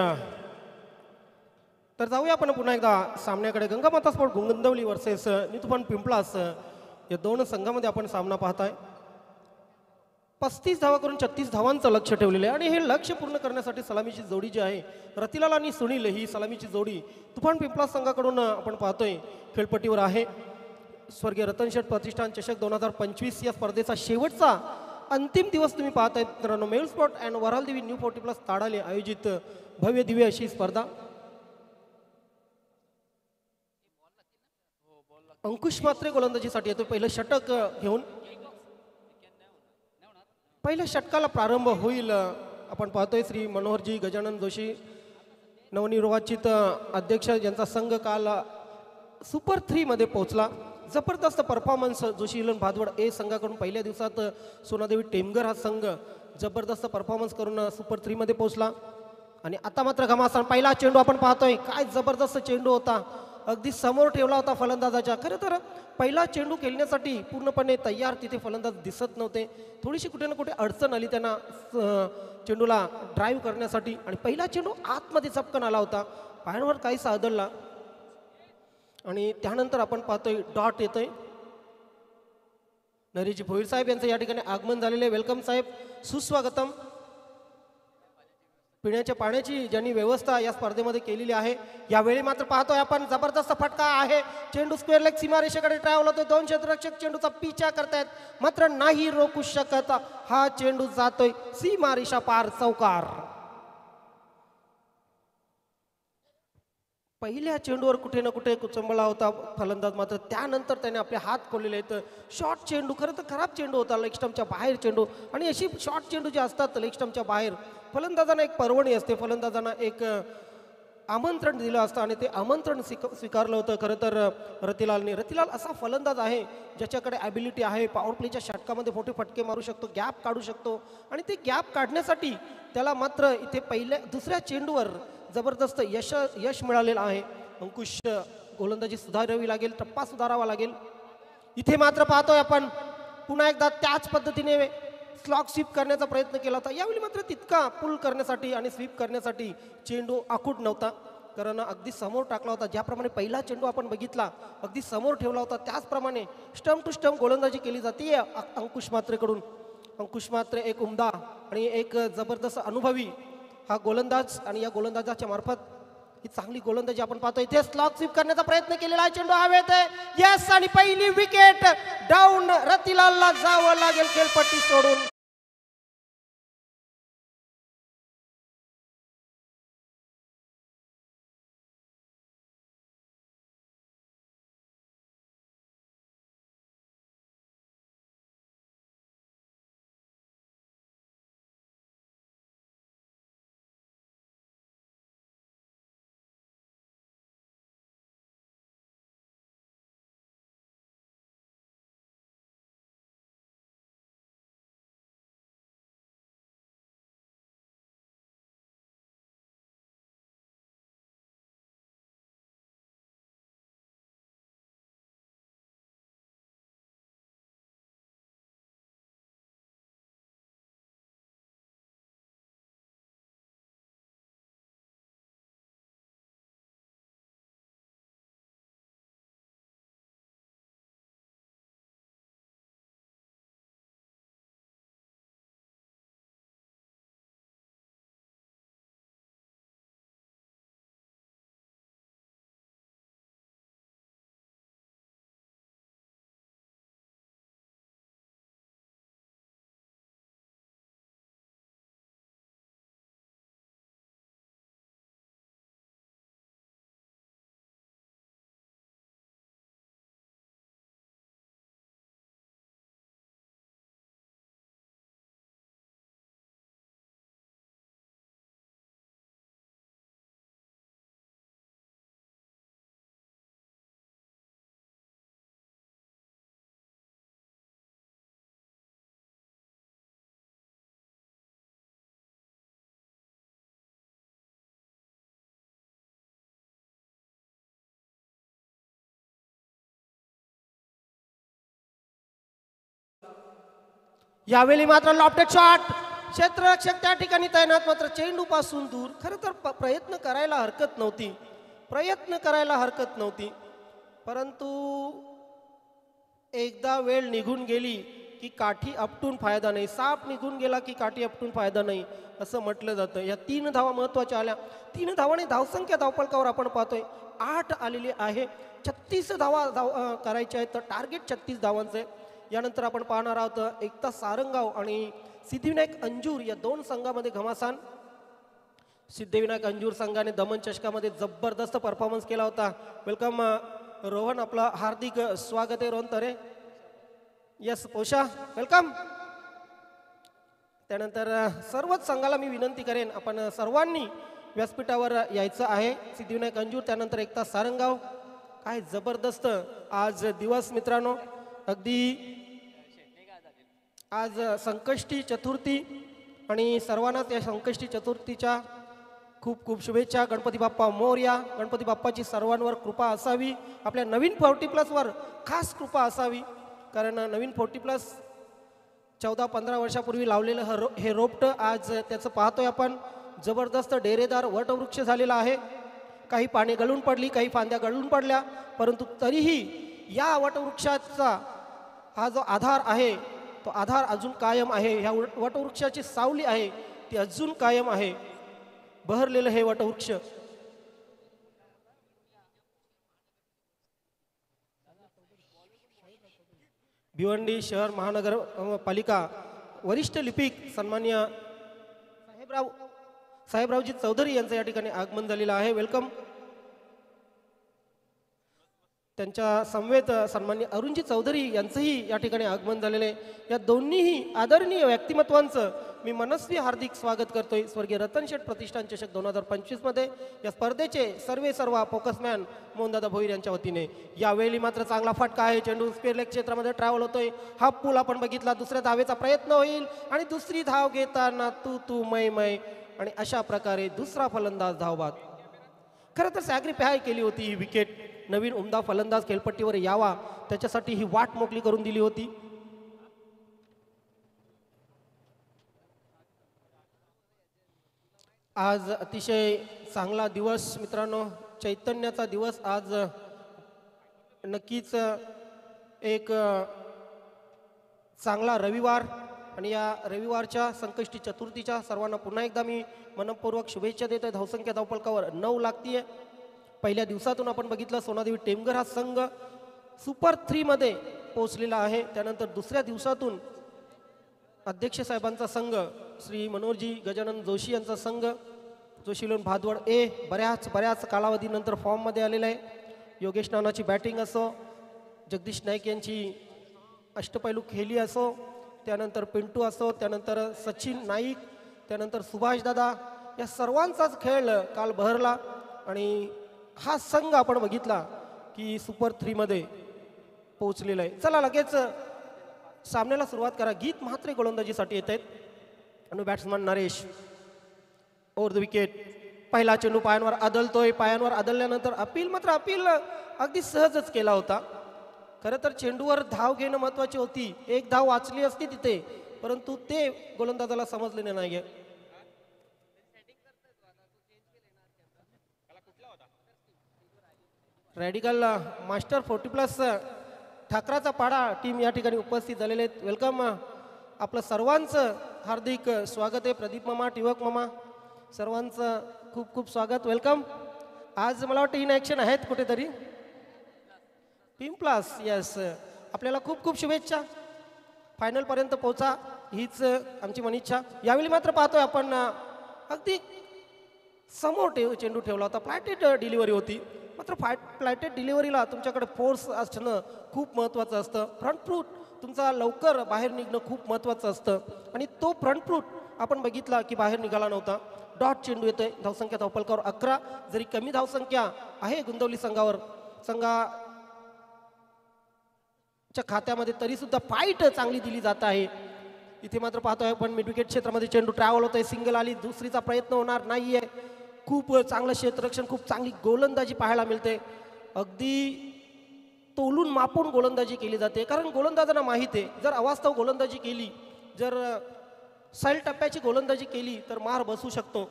B: तर जाऊया आपण पुन्हा एकदा सामन्याकडे. गंगामाता स्पोर्ट गुंगंदवली वर्सेस नितुफान पिंपळास या दोन संघामध्ये आपण सामना पाहताय. 35 धावा करून 36 धावांचं लक्ष ठेवलेलं आहे आणि हे लक्ष पूर्ण करण्यासाठी सलामीची जोडी जी आहे रतिलाल आणि सुनील, ही सलामीची जोडी तुफान पिंपळास संघाकडून आपण पाहतोय खेळपट्टीवर आहे. स्वर्गीय रतनशेठ प्रतिष्ठान चषक 2025 या स्पर्धेचा शेवटचा अंतिम दिवस तुम्ही पाहताय मित्रांनो. मेहुल स्पोर्ट अँड वराल देवी न्यू 40+ ताडाले आयोजित भव्य दिव्य अशी स्पर्धा. अंकुश मात्रे गोलंदाजीसाठी येतो. पहिलं षटक घेऊन पहिल्या षटकाला प्रारंभ होईल. आपण पाहतोय श्री मनोहरजी गजानन जोशी नवनिर्वाचित अध्यक्ष ज्यांचा संघ काल सुपर 3 मध्ये पोहोचला. जबरदस्त परफॉर्मन्स जोशीलन भादवड ए संघाकडून पहिल्या दिवसात सोनादेवी टेमगर हा संघ जबरदस्त परफॉर्मन्स करून सुपर 3 मध्ये पोहोचला. आणि आता मात्र घमासान पहिला चेंडू आपण पाहतोय, काय जबरदस्त चेंडू होता, अगदी समोर ठेवला होता फलंदाजाच्या. खरं तर पहिला चेंडू खेळण्यासाठी पूर्णपणे तयार तिथे फलंदाज दिसत नव्हते. थोडीशी कुठे ना कुठे अडचण आली त्यांना चेंडूला ड्राईव्ह करण्यासाठी. आणि पहिला चेंडू आतमध्ये चपकन आला होता, पायांवर काहीसा आदळला. आणि त्यानंतर आपण पाहतोय डॉट येतोय. नरेजी भोईर साहेब यांचं या ठिकाणी आगमन झालेले. वेलकम साहेब, सुस्वागतम. पिण्याच्या पाण्याची ज्यांनी व्यवस्था या स्पर्धेमध्ये केलेली आहे. यावेळी मात्र पाहतोय आपण जबरदस्त फटका आहे. चेंडू स्क्वेअर लेग सीमारेषेकडे ट्रॅव्हल होतोय. 2 क्षेत्ररक्षक चेंडूचा पिछा करतायत मात्र नाही रोखू शकत. हा चेंडू जातोय सीमारेषा पार, चौकार. पहिल्या चेंडूवर कुठे ना कुठे कुचंबळा होता फलंदाज, मात्र त्यानंतर त्याने आपले हात खोललेले आहेत. शॉर्ट चेंडू, खरं तर खराब चेंडू होता, लेग स्टंपच्या बाहेर चेंडू. आणि अशी शॉर्ट चेंडू जे असतात लेग स्टंपच्या बाहेर, फलंदाजांना एक पर्वणी असते, फलंदाजांना एक आमंत्रण दिलं असतं आणि ते आमंत्रण स्वीकारलं होतं खरं तर रतिलालने. रतिलाल असा फलंदाज आहे ज्याच्याकडे ॲबिलिटी आहे, पॉवर प्लेच्या षटकामध्ये मोठे फटके मारू शकतो, गॅप काढू शकतो. आणि ते गॅप काढण्यासाठी त्याला मात्र इथे दुसऱ्या चेंडूवर जबरदस्त यश मिळालेलं आहे. अंकुश गोलंदाजी सुधारावी लागेल, टप्पा सुधारावा लागेल. इथे मात्र पाहतोय आपण पुन्हा एकदा त्याच पद्धतीने स्लॉग स्वीप करण्याचा प्रयत्न केला होता. यावेळी मात्र तितका पुल करण्यासाठी आणि स्वीप करण्यासाठी चेंडू आखूट नव्हता, कारण अगदी समोर टाकला होता. ज्याप्रमाणे पहिला चेंडू आपण बघितला अगदी समोर ठेवला होता, त्याचप्रमाणे स्टंप टू स्टंप गोलंदाजी केली जाते अंकुश मात्रेकडून. अंकुश मात्रे एक उमदा आणि एक जबरदस्त अनुभवी हा गोलंदाज, आणि या गोलंदाजाच्या मार्फत ही चांगली गोलंदाजी आपण पाहतो. इथे स्लॉग स्वीप करण्याचा प्रयत्न केलेला आहे, चेंडू हवेत आहे, यस, आणि पहिली विकेट डाऊन. रतिलालला जावं लागेल खेळपट्टी सोडून. यावेळी मात्र लॉफ्टेड शॉट, क्षेत्ररक्षक त्या ठिकाणी तैनात, मात्र चेंडू पासून दूर. खरं तर प्रयत्न करायला हरकत नव्हती, परंतु एकदा वेळ निघून गेली की काठी आपटून फायदा नाही, साप निघून गेला की काठी आपटून फायदा नाही असं म्हटलं जातं. या 3 धावा महत्त्वाच्या आल्या. 3 धावाने धावसंख्या धावफलकावर आपण पाहतोय 8 आलेली आहे. 36 धावा करायच्या आहेत, तर टार्गेट 36 धावांचं आहे. यानंतर आपण पाहणार आहोत एकता सारंगाव आणि सिद्धिविनायक अंजूर या 2 संघामध्ये घमासान. सिद्धिविनायक अंजूर संघाने दमन चषकामध्ये जबरदस्त परफॉर्मन्स केला होता. वेलकम रोहन, आपला हार्दिक स्वागत आहे रोहन तरे. Yes Posha, welcome. त्यानंतर सर्वच संघाला मी विनंती करेन, आपण सर्वांनी व्यासपीठावर यायचं आहे. सिद्धिविनायक अंजूर, त्यानंतर एकता सारंगाव. काय जबरदस्त आज दिवस मित्रांनो. अगदी आज संकष्टी चतुर्थी आणि सर्वांनाच या संकष्टी चतुर्थीच्या खूप खूप शुभेच्छा. गणपती बाप्पा मोरया. गणपती बाप्पाची सर्वांवर कृपा असावी. आपल्या नवीन 40+वर खास कृपा असावी, कारण नवीन 40+ 14-15 वर्षापूर्वी लावलेलं हे रोपटं आज त्याचं पाहतोय आपण. जबरदस्त डेरेदार वटवृक्ष झालेला आहे. काही पाने गळून पडली, काही फांद्या गळून पडल्या, परंतु तरीही या वटवृक्षाचा हा जो आधार आहे तो आधार अजून कायम आहे. ह्या वटवृक्षाची सावली आहे ती अजून कायम आहे. बहरलेलं हे वटवृक्ष. भिवंडी शहर महानगरपालिका वरिष्ठ लिपिक सन्मान्य साहेबरावजी चौधरी यांचं या ठिकाणी आगमन झालेलं आहे. वेलकम. त्यांच्या समवेत सन्मान्य अरुणजी चौधरी यांचंही या ठिकाणी आगमन झालेलं आहे. या दोन्हीही आदरणीय व्यक्तिमत्वांचं मी मनस्वी हार्दिक स्वागत करतोय. स्वर्गीय रतन शेठ प्रतिष्ठान चषक 2025 मध्ये या स्पर्धेचे सर्व फोकसमॅन मोहनदादा भोईर यांच्या वतीने. यावेळी मात्र चांगला फटका आहे. चेंडू स्क्वेअर लेग क्षेत्रामध्ये ट्रॅव्हल होतोय. हा पूल आपण बघितला. दुसऱ्या धावेचा प्रयत्न होईल आणि दुसरी धाव घेताना तू मै आणि अशा प्रकारे दुसरा फलंदाज धावबाद. खरं तर सॅक्रिफाय केली होती ही विकेट. नवीन उमदा फलंदाज खेळपट्टीवर यावा त्याच्यासाठी ही वाट मोकळी करून दिली होती. आज अतिशय चांगला दिवस मित्रांनो. चैतन्याचा दिवस आज नक्कीच एक चांगला रविवार. आणि या रविवारच्या संकष्टी चतुर्थीच्या सर्वांना पुन्हा एकदा मी मनपूर्वक शुभेच्छा देतोय. धावसंख्या धावफलकावर 9 लागतीये. पहिल्या दिवसातून आपण बघितलं सोनादेवी टेमघर हा संघ सुपर 3 मध्ये पोहोचलेला आहे. त्यानंतर दुसऱ्या दिवसातून अध्यक्ष साहेबांचा संघ श्री मनोहरजी गजानन जोशी यांचा संघ जोशीलोन भादवड ए बऱ्याच कालावधीनंतर फॉर्ममध्ये आलेला आहे. योगेश नानाची बॅटिंग असो, जगदीश नाईक यांची अष्टपैलू खेळी असो, त्यानंतर पिंटू असो, त्यानंतर सचिन नाईक, त्यानंतर सुभाष दादा, या सर्वांचाच खेळ काल बहरला. आणि हा संघ आपण बघितला की सुपर 3 मध्ये पोहोचलेला आहे. चला लगेच सामन्याला सुरुवात करा. गीत म्हात्रे गोलंदाजीसाठी येत आहेत आणि batsman Naresh. Over the wicket. पहिला चेंडू पायांवर आदलतोय. पायांवर आदलल्यानंतर अपील अगदी सहजच केला होता. खरं तर चेंडूवर धाव घेणं महत्वाची होती. एक धाव वाचली असती तिथे, परंतु ते गोलंदाजाला समजलेले नाहीये. रॅडिकल मास्टर 40+ ठाकराचा पाडा टीम या ठिकाणी उपस्थित झालेले आहेत. वेलकम. आपलं सर्वांचं हार्दिक स्वागत आहे. प्रदीप मामा, टिवक मामा, सर्वांचं खूप खूप स्वागत. वेलकम. आज मला वाटतं इन ॲक्शन आहेत कुठेतरी. +, यस. आपल्याला खूप खूप शुभेच्छा. फायनलपर्यंत पोहोचा हीच आमची मनिच्छा. यावेळी मात्र पाहतोय आपण अगदी समोर चेंडू ठेवला होता. फ्लॅटेड डिलिव्हरी होती. मात्र फ्लॅटेड डिलिव्हरीला तुमच्याकडे फोर्स असणं खूप महत्त्वाचं असतं. फ्रंट फूट तुमचा लवकर बाहेर निघणं खूप महत्त्वाचं असतं आणि तो फ्रंट फूट आपण बघितला की बाहेर निघाला नव्हता. डॉट चेंडू येतोय. धावसंख्या धावफलकावर 11. जरी कमी धावसंख्या आहे गुंतवली संघाच्या खात्यामध्ये तरी सुद्धा फाईट चांगली दिली जात आहे. इथे मात्र पाहतोय आपण मिड विकेट क्षेत्रामध्ये चेंडू ट्रॅव्हल होतोय. सिंगल आली. दुसरीचा प्रयत्न होणार नाहीये. खूप चांगलं क्षेत्ररक्षण, खूप चांगली गोलंदाजी पाहायला मिळते. अगदी तोलून मापून गोलंदाजी केली जाते, कारण गोलंदाजांना माहीत आहे जर अवास्तव गोलंदाजी केली, जर सैल टप्प्याची गोलंदाजी केली तर मार बसू शकतो.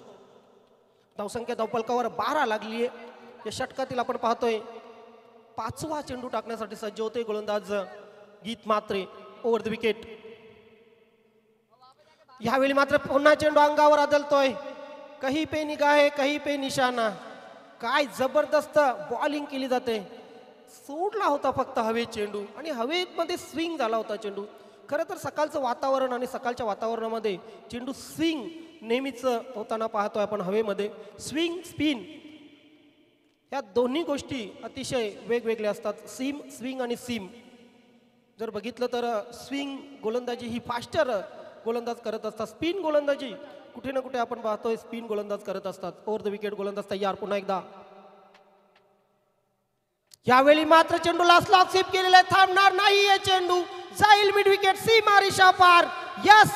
B: धावसंख्या धावफलकावर 12 लागली आहे. या षटकातील आपण पाहतोय 5वा चेंडू टाकण्यासाठी सज्ज होते गोलंदाज गीत म्हात्रे. Over the wicket. यावेळी मात्र पुन्हा चेंडू अंगावर आदलतोय. कहीं पे निगाह कहीं पे निशाणा. काय जबरदस्त बॉलिंग केली जाते. सोडला होता फक्त हवेत चेंडू आणि हवेमध्ये स्विंग झाला होता चेंडू. खरं तर सकाळचं वातावरण आणि सकाळच्या वातावरणामध्ये चेंडू स्विंग नेहमीच होताना पाहतोय आपण. हवेमध्ये स्विंग, स्पिन या दोन्ही गोष्टी अतिशय वेगवेगळ्या असतात. स्विंग आणि सीम जर बघितलं तर स्विंग गोलंदाजी ही फास्टर गोलंदाज करत असतात. स्पिन गोलंदाजी कुठे ना कुठे आपण पाहतोय स्पिन गोलंदाज करत असतात. ओव्हर द विकेट गोलंदाज तयार पुन्हा एकदा. यावेळी मात्र चेंडूला स्लॉग स्वीप केलेला आहे, थांबणार नाहीये चेंडू, जाईल मिड विकेट, सीमा रेषा पार. यस,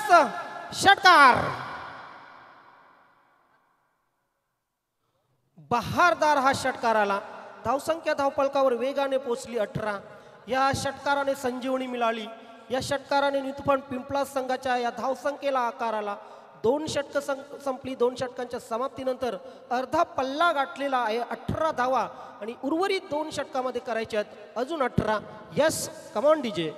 B: षटकार. बहारदार हा षटकार आला. धावसंख्या धावफलकावर वेगाने पोहोचली 18. या षटकाराने संजीवनी मिळाली. या षटकाराने नितुफान पिंपळास संघाच्या या धावसंख्येला आकार आला. 2 षटकं संपली. 2 षटकांच्या समाप्तीनंतर अर्धा पल्ला गाठलेला आहे. 18 धावा आणि उर्वरित 2 षटकामध्ये करायचे आहेत अजून 18. Yes, come on DJ.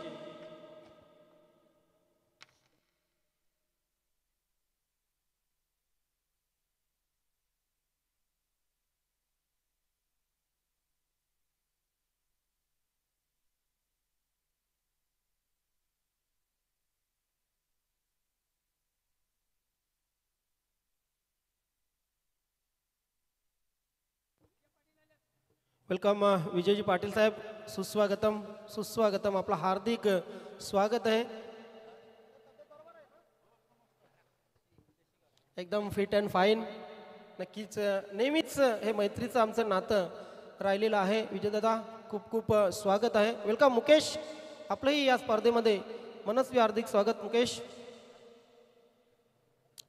B: Welcome Vijayji Patil साहेब, सुस्वागतम सुस्वागतम. आपला हार्दिक स्वागत आहे. एकदम फिट अँड फाईन. नक्कीच नेहमीच हे मैत्रीचं आमचं नातं राहिलेलं आहे. विजयदादा खूप खूप स्वागत आहे. वेलकम मुकेश, आपलंही या स्पर्धेमध्ये मनस्वी हार्दिक स्वागत मुकेश.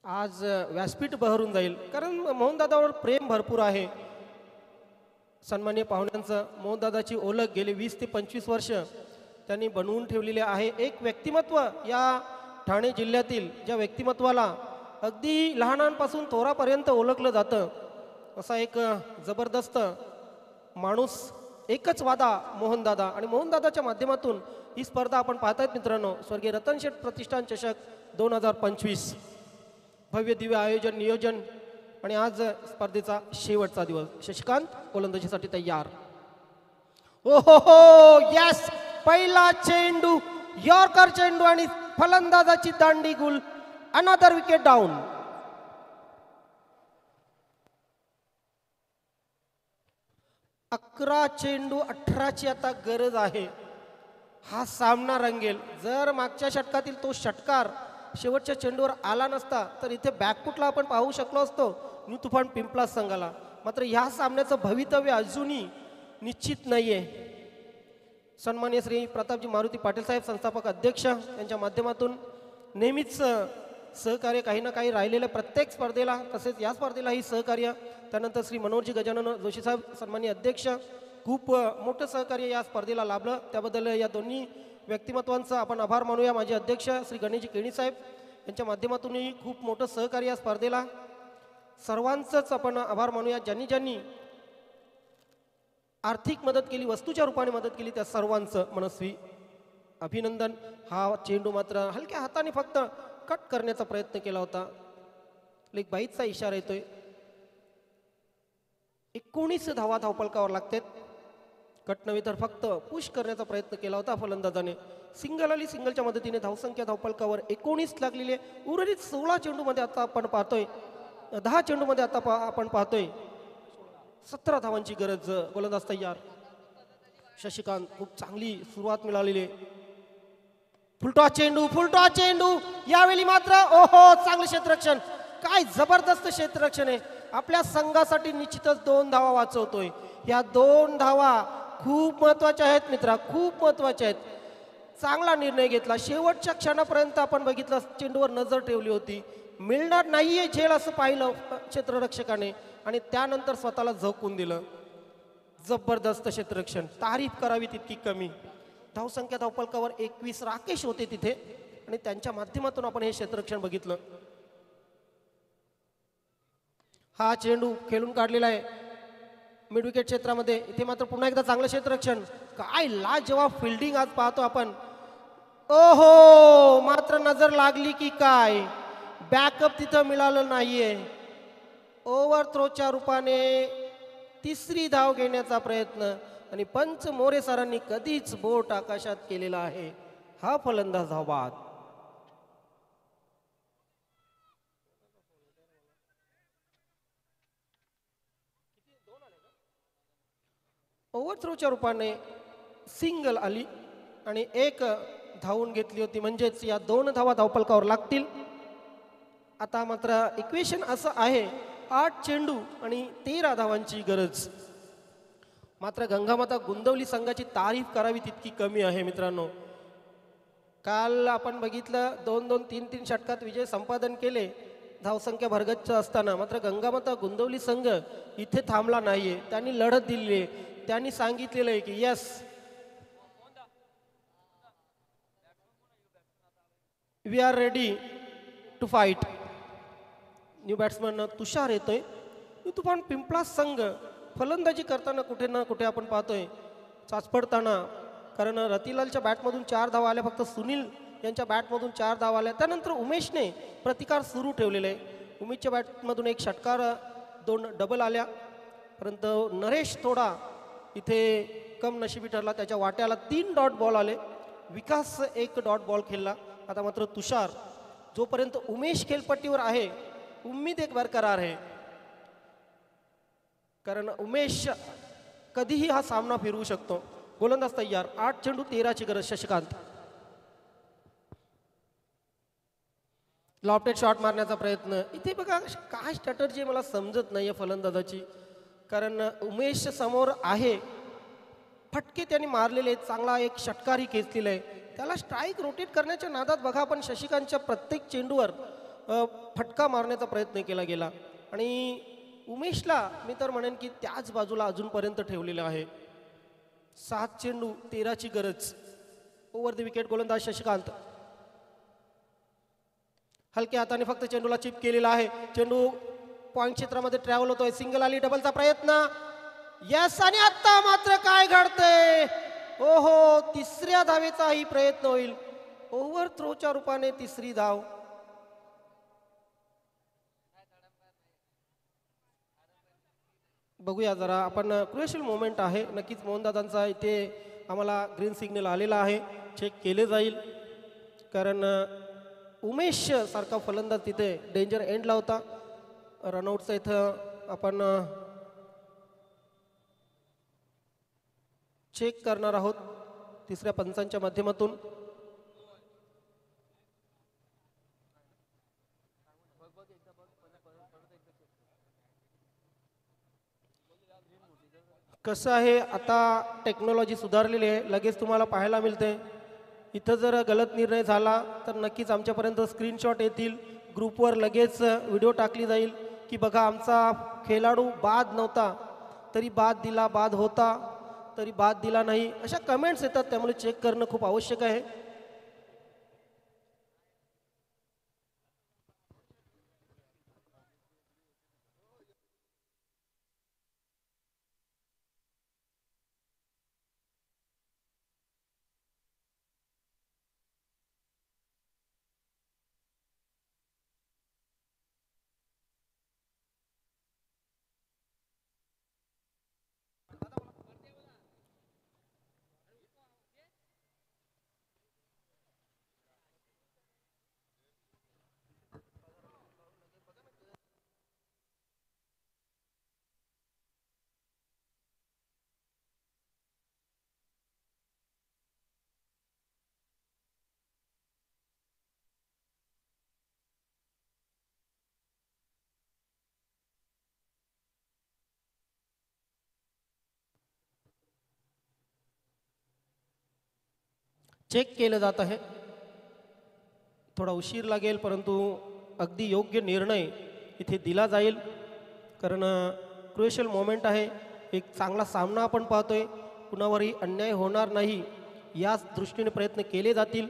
B: आज व्यासपीठ बहरून जाईल कारण मोहनदादावर प्रेम भरपूर आहे. सन्माननीय पाहुण्यांचं मोहनदादाची ओळख गेली 20 ते 25 वर्ष त्यांनी बनवून ठेवलेले आहे. एक व्यक्तिमत्व या ठाणे जिल्ह्यातील, ज्या व्यक्तिमत्वाला अगदी लहानांपासून थोरापर्यंत ओळखलं जातं, असा एक जबरदस्त माणूस, एकच वादा मोहनदादा. आणि मोहनदादाच्या माध्यमातून ही स्पर्धा आपण पाहतायत मित्रांनो. स्वर्गीय रतन शेठ प्रतिष्ठान चषक 2025, भव्य दिव्य आयोजन नियोजन आणि आज स्पर्धेचा शेवटचा दिवस. शशिकांत गोलंदाजीसाठी तयार. ओहो यस, पहिला चेंडू, यॉर्कर चेंडू आणि फलंदाजाची दांडी गुल. Another wicket down. अकरा चेंडू 18ची आता गरज आहे. हा सामना रंगेल. जर मागच्या षटकातील तो षटकार शेवटच्या चेंडूवर आला नसता तर इथे बॅकफुटला आपण पाहू शकलो असतो न्यू तुफान पिंपळास संघाला. मात्र ह्या सामन्याचं भवितव्य अजूनही निश्चित नाहीये. सन्माननीय श्री प्रतापजी मारुती पाटील साहेब, संस्थापक अध्यक्ष, यांच्या माध्यमातून नेहमीच सहकार्य काही ना काही राहिलेलं प्रत्येक स्पर्धेला, तसेच या स्पर्धेलाही सहकार्य. त्यानंतर श्री मनोहरजी गजानन जोशी साहेब, सन्माननीय अध्यक्ष, खूप मोठं सहकार्य या स्पर्धेला लाभलं. त्याबद्दल या दोन्ही व्यक्तिमत्वांचा आपण आभार मानूया. माझे अध्यक्ष श्री गणेशजी केणी साहेब यांच्या माध्यमातूनही खूप मोठं सहकार्य या स्पर्धेला. सर्वांचंच आपण आभार मानूया. ज्यांनी ज्यांनी आर्थिक मदत केली, वस्तूच्या रूपाने मदत केली, त्या सर्वांचं मनस्वी अभिनंदन. हा चेंडू मात्र हलक्या हाताने फक्त कट करण्याचा प्रयत्न केला होता. एक बाईचा इशारा येतोय. 19 धावा धावफलकावर लागतात. कट नव्हे तर फक्त पुश करण्याचा प्रयत्न केला होता फलंदाजाने. सिंगल आली, सिंगलच्या मदतीने धावसंख्या धावफलकावर 19 लागलेली आहे. उर्वरित 16 चेंडूमध्ये आता आपण पाहतोय, 10 चेंडूमध्ये आता आपण पाहतोय 17 धावांची गरज. गोलंदाज तयार. शशिकांत, खूप चांगली सुरुवात मिळालेली आहे. फुलटॉस चेंडू, फुलटॉस चेंडू. यावेळी मात्र ओहो, चांगलं क्षेत्ररक्षण. काय जबरदस्त क्षेत्ररक्षण आहे. आपल्या संघासाठी निश्चितच 2 धावा वाचवतोय. या 2 धावा खूप महत्वाच्या आहेत मित्रा, खूप महत्वाच्या आहेत. चांगला निर्णय घेतला. शेवटच्या क्षणापर्यंत आपण बघितलं, चेंडूवर नजर ठेवली होती. मिळणार नाहीये झेल असं पाहिलं क्षेत्ररक्षकाने आणि त्यानंतर स्वतःला झोकून दिलं. जबरदस्त क्षेत्ररक्षण, तारीफ करावी तितकी कमी. धावसंख्या धावफलकावर 21 राकेश होते तिथे आणि त्यांच्या माध्यमातून आपण हे क्षेत्ररक्षण बघितलं. हा चेंडू खेळून काढलेला आहे मिड विकेट क्षेत्रामध्ये. इथे मात्र पुन्हा एकदा चांगलं क्षेत्ररक्षण. काय लाजवाब फिल्डिंग आज पाहतो आपण. ओहो, मात्र नजर लागली की काय, बॅकअप तिथं मिळालं नाहीये. ओव्हर थ्रोच्या रूपाने 3री धाव घेण्याचा प्रयत्न आणि पंच मोरे सरांनी कधीच बोट आकाशात केलेला आहे. हा फलंदाज धावबाद. ओव्हर थ्रोच्या रूपाने सिंगल आली आणि 1 धावून घेतली होती. म्हणजेच या 2 धावा धावफलकावर लागतील. आता मात्र इक्वेशन असं आहे 8 चेंडू आणि 13 धावांची गरज. मात्र गंगामाता गोंदवली संघाची तारीफ करावी तितकी कमी आहे मित्रांनो. काल आपण बघितलं 2-2, 3-3 षटकात विजय संपादन केले धावसंख्या भरगच्च असताना. मात्र गंगामाता गोंदवली संघ इथे थांबला नाहीये. त्यांनी लढत दिलेली आहे. त्यांनी सांगितलेलं आहे की yes we are ready to fight. New batsman Tushar येतोय. तुफान पिंपळा संघ फलंदाजी करताना कुठे ना कुठे आपण पाहतोय चाचपडताना. कारण रतिलालच्या बॅटमधून 4 धावा आल्या, फक्त सुनील यांच्या बॅटमधून 4 धावा आल्या. त्यानंतर उमेशने प्रतिकार सुरू ठेवलेले आहे. उमेशच्या बॅटमधून 1 षटकार, 2 डबल आल्या. परंतु नरेश थोडा इथे कम नशिबी ठरला. त्याच्या वाट्याला 3 डॉट बॉल आले. विकास 1 डॉट बॉल खेळला. आता मात्र तुषार, जोपर्यंत उमेश खेळपट्टीवर आहे उम्मीद एक बरकरार आहे. कारण उमेश कधीही हा सामना फिरवू शकतो. गोलंदाज तयार. 8 चेंडू 13ची गरज. शशिकांत लॉफ्टेड शॉट मारण्याचा प्रयत्न. इथे बघा काय स्ट्रॅटर्जी मला समजत नाही आहे फलंदाजाची. कारण उमेश समोर आहे, फटके त्यांनी मारलेले आहेत, चांगला एक षटकारही खेचलेला आहे. त्याला स्ट्राईक रोटेट करण्याच्या नादात बघा आपण शशिकांतच्या प्रत्येक चेंडूवर फटका मारण्याचा प्रयत्न केला गेला. आणि उमेशला मी तर म्हणेन की त्याच बाजूला अजूनपर्यंत ठेवलेलं आहे. 7 चेंडू 13ची गरज. ओव्हर द विकेट गोलंदाज शशिकांत. हलक्या हाताने फक्त चेंडूला चिप केलेला आहे. चेंडू पॉईंट क्षेत्रामध्ये ट्रॅव्हल होतोय. सिंगल आली, डबलचा प्रयत्न. यस. आणि आता मात्र काय घडतंय? ओहो, 3ऱ्या धावेचाही प्रयत्न होईल. ओव्हर थ्रोच्या रूपाने 3री धाव. बघूया जरा आपण. क्रुशियल मोमेंट आहे नक्कीच. मोहनदादांचा इथे आम्हाला ग्रीन सिग्नल आलेला आहे. चेक केले जाईल. कारण उमेश सारखा फलंदाज तिथे डेंजर एंडला होता. रनआउटचा इथं आपण चेक करणार आहोत 3ऱ्या पंचांच्या माध्यमातून. कसं आहे, आता टेक्नॉलॉजी सुधारलेली आहे. लगेच तुम्हाला पाहायला मिळते. इथं जर गलत निर्णय झाला तर नक्कीच आमच्यापर्यंत स्क्रीनशॉट येतील. ग्रुपवर लगेच व्हिडिओ टाकली जाईल की बघा आमचा खेळाडू बाद नव्हता तरी बाद दिला, बाद होता तरी बाद दिला नाही, अशा कमेंट्स येतात. त्यामुळे चेक करणं खूप आवश्यक आहे. चेक केलं जात आहे. थोडा उशीर लागेल परंतु अगदी योग्य निर्णय इथे दिला जाईल. कारण क्रुशियल मोमेंट आहे. एक चांगला सामना आपण पाहतोय. कुणावरही अन्याय होणार नाही याच दृष्टीने प्रयत्न केले जातील.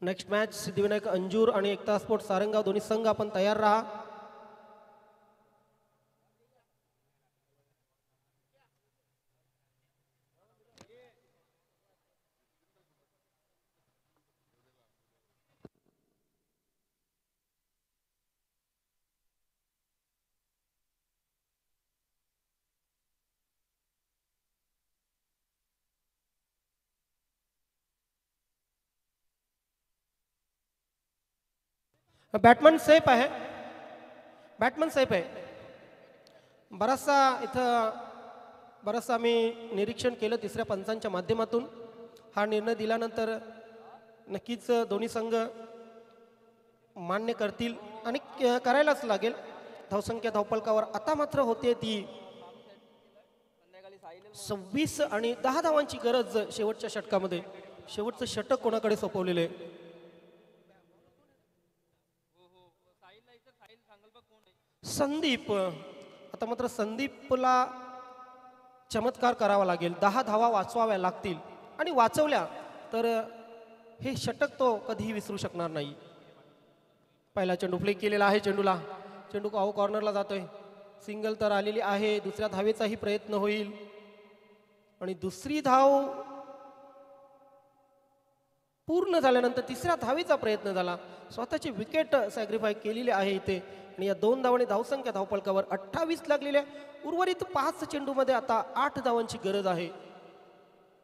B: नेक्स्ट मॅच सिद्धिविनायक अंजूर आणि एकता स्पोर्ट सारंगाव दोन्ही संघ आपण तयार राहा. बॅटमन सेफ आहे. बॅटमन सेफ आहे. बराचसा आम्ही निरीक्षण केलं 3ऱ्या पंचांच्या माध्यमातून. हा निर्णय दिल्यानंतर नक्कीच दोन्ही संघ मान्य करतील आणि करायलाच लागेल. धावसंख्या धावपलकावर आता मात्र होते ती 26 आणि 10 धावांची गरज शेवटच्या षटकामध्ये. शेवटचं षटक कोणाकडे सोपवलेलं आहे? संदीप. आता मात्र संदीपला चमत्कार करावा लागेल. 10 धावा वाचवाव्या लागतील आणि वाचवल्या तर हे षटक तो कधीही विसरू शकणार नाही. पहिला चेंडू फ्लिक केलेला आहे. चेंडू कॉर्नरला जातोय. सिंगल तर आलेली आहे. दुसऱ्या धावेचाही प्रयत्न होईल आणि दुसरी धाव पूर्ण झाल्यानंतर तिसऱ्या धावेचा प्रयत्न झाला. स्वतःची विकेट सॅक्रिफाय केलेली आहे इथे आणि या 2 धावांनी धावसंख्या धावपलकावर 28 लागलेल्या. उर्वरित 5 चेंडूमध्ये आता 8 धावांची गरज आहे.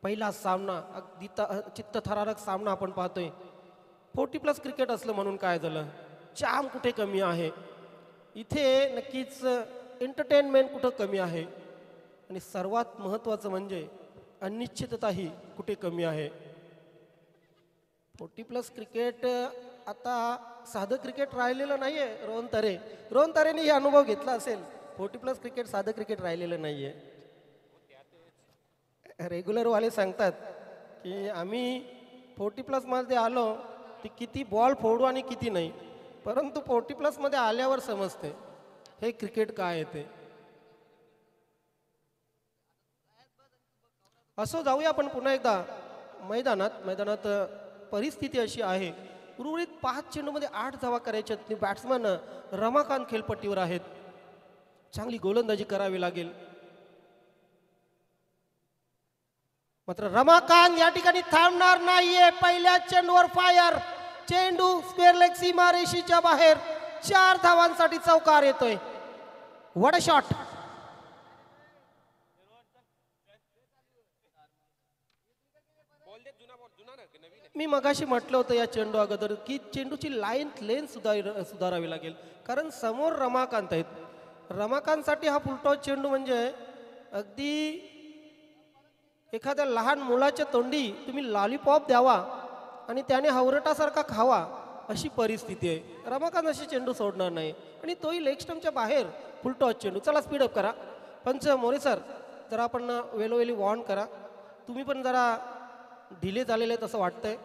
B: पहिला सामना अगदी चित्तथरारक सामना आपण पाहतोय. 40+ क्रिकेट असलं म्हणून काय झालं, जाम कुठे कमी आहे इथे, नक्कीच एंटरटेनमेंट कुठं कमी आहे आणि सर्वात महत्त्वाचं म्हणजे अनिश्चितताही कुठे कमी आहे. 40+ क्रिकेट आता साधं क्रिकेट राहिलेलं नाही आहे. रोहन तरेने हे अनुभव घेतला असेल. 40+ क्रिकेट साधं क्रिकेट राहिलेलं नाही आहे. रेग्युलरवाले सांगतात की आम्ही 40+ मध्ये आलो ती किती बॉल फोडू आणि किती नाही, परंतु 40+ मध्ये आल्यावर समजते हे क्रिकेट काय येते. असो, जाऊया आपण पुन्हा एकदा मैदानात परिस्थिती अशी आहे. उर्वरित 5 चेंडूमध्ये 8 धावा करायच्या. बॅट्समन रमाकांत खेळपट्टीवर आहेत. चांगली गोलंदाजी करावी लागेल. मात्र रमाकांत या ठिकाणी थांबणार नाहीये. पहिल्या चेंडूवर फायर. चेंडू स्क्वेअर लेग सीमारेषेच्या बाहेर. 4 धावांसाठी चौकार येतोय. What a shot. मी मगाशी म्हटलं होतं या चेंडू अगोदर की चेंडूची लेंथ सुधारावी लागेल, कारण समोर रमाकांत आहेत. रमाकांतसाठी हा फुलटॉस चेंडू म्हणजे अगदी एखाद्या लहान मुलाच्या तोंडी तुम्ही लॉलीपॉप द्यावा आणि त्याने हवरटासारखा खावा अशी परिस्थिती आहे. रमाकांत अशी चेंडू सोडणार नाही आणि तोही लेग स्टंपच्या बाहेर फुलटॉस चेंडू. चला स्पीडअप करा. पंच मोरे सर, जरा आपण वेळोवेळी वॉर्न करा. तुम्ही पण जरा ढिले झालेले तसं वाटतंय.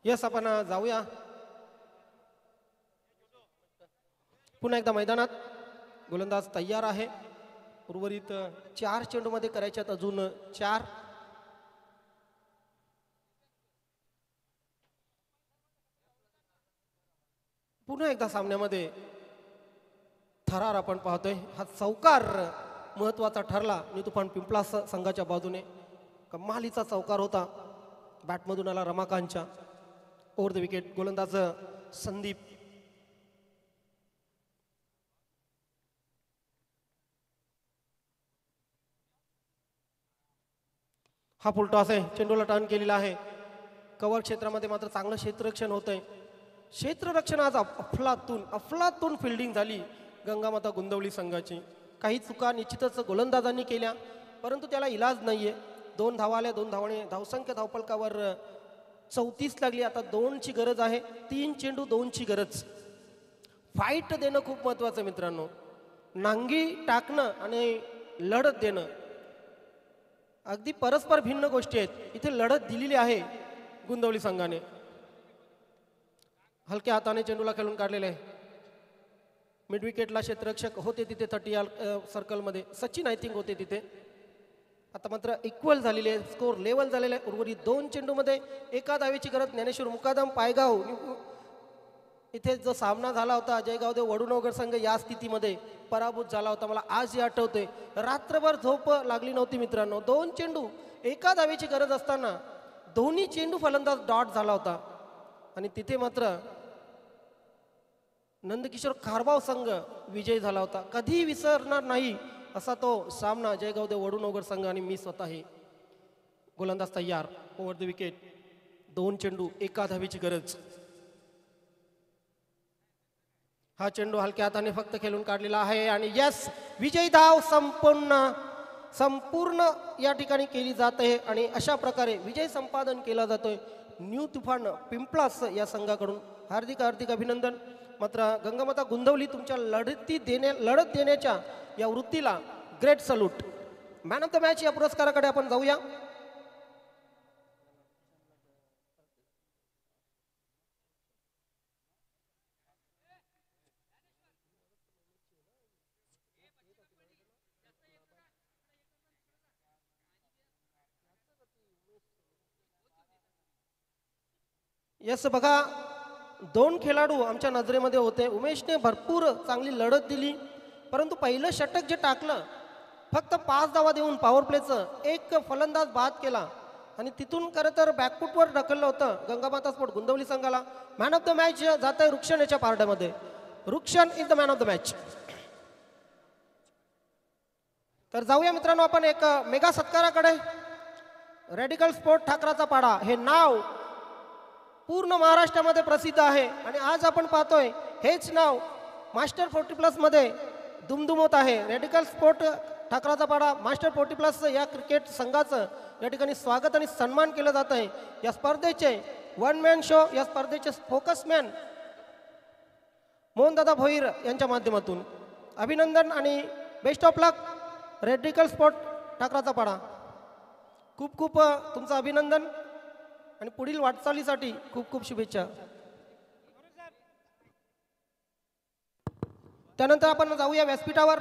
B: यस, आपण जाऊया पुन्हा एकदा मैदानात. गोलंदाज तयार आहे. उर्वरित 4 चेंडूमध्ये करायच्यात अजून 4. पुन्हा एकदा सामन्यामध्ये थरार आपण पाहतोय. हा चौकार महत्वाचा ठरला. आणि तुफान पिंपळास संघाच्या बाजूने कमालीचा चौकार होता. बॅटमधून आला रमाकांतच्या. Over the wicket. गोलंदाज संदीप. हा फुलटॉस आहे. चेंडूला टर्न केलेला आहे. कव्हर क्षेत्रामध्ये मात्र चांगलं क्षेत्ररक्षण होतंय. क्षेत्ररक्षण आज अफलातून फिल्डिंग झाली गंगामाता गोंदवली संघाची. काही चुका निश्चितच गोलंदाजांनी केल्या, परंतु त्याला इलाज नाहीये. 2 धावा आल्या. 2 धावाने धावसंख्या धावपलकावर 34 लागली. आता 2ची गरज आहे. 3 चेंडू 2ची गरज. फाईट देणं खूप महत्वाचं मित्रांनो. नांगी टाकणं आणि लढत देणं अगदी परस्पर भिन्न गोष्टी आहेत. इथे लढत दिलेली आहे गोंदवली संघाने. हलक्या हाताने चेंडूला खेळून काढलेले आहे. मिड विकेटला क्षेत्ररक्षक होते तिथे 30 सर्कलमध्ये. सचिन आय थिंक होते तिथे. आता मात्र इक्वल झालेली आहे. स्कोर लेवल झालेला आहे. उर्वरित 2 चेंडूमध्ये 1 धावेची गरज. ज्ञानेश्वर मुकादम पायगाव इथे जो सामना झाला होता, जयगावदेव वडूनगर संघ या स्थितीमध्ये पराभूत झाला होता. मला आजही आठवते. रात्रभर झोप लागली नव्हती मित्रांनो. 2 चेंडू 1 धावेची गरज असताना दोन्ही चेंडू फलंदाज डॉट झाला होता आणि तिथे मात्र नंदकिशोर खारबाव संघ विजयी झाला होता. कधी विसरणार नाही असा तो सामना जयगावदेव वडूनगर संघ आणि मी स्वतःही. गोलंदाज तयार. Over the wicket. 2 चेंडू 1 धावेची गरज. हा चेंडू हलक्या हाताने फक्त खेळून काढलेला आहे आणि यस, विजयी धाव. संपूर्ण या ठिकाणी केली जात आहे आणि अशा प्रकारे विजय संपादन केला जातोय न्यू तुफान पिंपळास या संघाकडून. हार्दिक हार्दिक अभिनंदन. मात्र गंगामाता गुंदवली तुमच्या लढत देण्याच्या या वृत्तीला great salute. Man of the match या पुरस्काराकडे आपण जाऊया. यस बघा, 2 खेळाडू आमच्या नजरेमध्ये होते. उमेशने भरपूर चांगली लढत दिली, परंतु पहिलं षटक जे टाकलं फक्त 5 धावा देऊन पॉवर प्लेचं एक फलंदाज बाद केला आणि तिथून खरं तर बॅकफुटवर ढकललं होतं गंगामाता स्पोर्ट गुंदवली संघाला. मॅन ऑफ द मॅच जात आहे रुक्षण याच्या पारड्यामध्ये. Rukshan is the man of the match. तर जाऊया मित्रांनो आपण एक मेगा सत्काराकडे. रेडिकल स्पोर्ट ठाकराचा पाडा हे नाव पूर्ण महाराष्ट्रामध्ये प्रसिद्ध आहे आणि आज आपण पाहतोय हेच नाव मास्टर 40+ मध्ये दुमदुमत आहे. रेडिकल स्पोर्ट ठाकराचा पाडा मास्टर 40+ या क्रिकेट संघाचं या ठिकाणी स्वागत आणि सन्मान केलं जात आहे. या स्पर्धेचे वन मॅन शो, या स्पर्धेचे फोकसमॅन मोहनदादा भोईर यांच्या माध्यमातून अभिनंदन आणि best of luck radical sport ठाकराचा पाडा. खूप खूप तुमचं अभिनंदन आणि पुढील वाटचालीसाठी खूप खूप शुभेच्छा. त्यानंतर आपण जाऊया व्यासपीठावर.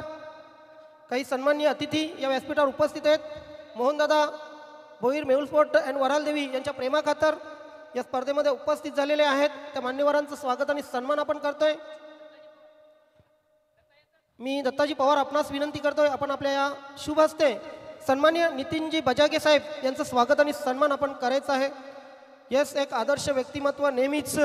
B: काही सन्माननीय अतिथी या व्यासपीठावर उपस्थित आहेत. मोहनदादा भोईर मेहुल स्पोर्ट अँड वरालदेवी यांच्या प्रेमाखातर या स्पर्धेमध्ये उपस्थित झालेले आहेत. त्या मान्यवरांचं स्वागत आणि सन्मान आपण करतोय. मी दत्ताजी पवार आपणास विनंती करतोय आपण आपल्या या शुभ हस्ते सन्माननीय नितीनजी बजागे साहेब यांचं स्वागत आणि सन्मान आपण करायचं आहे. यस, एक आदर्श व्यक्तिमत्व नेहमीच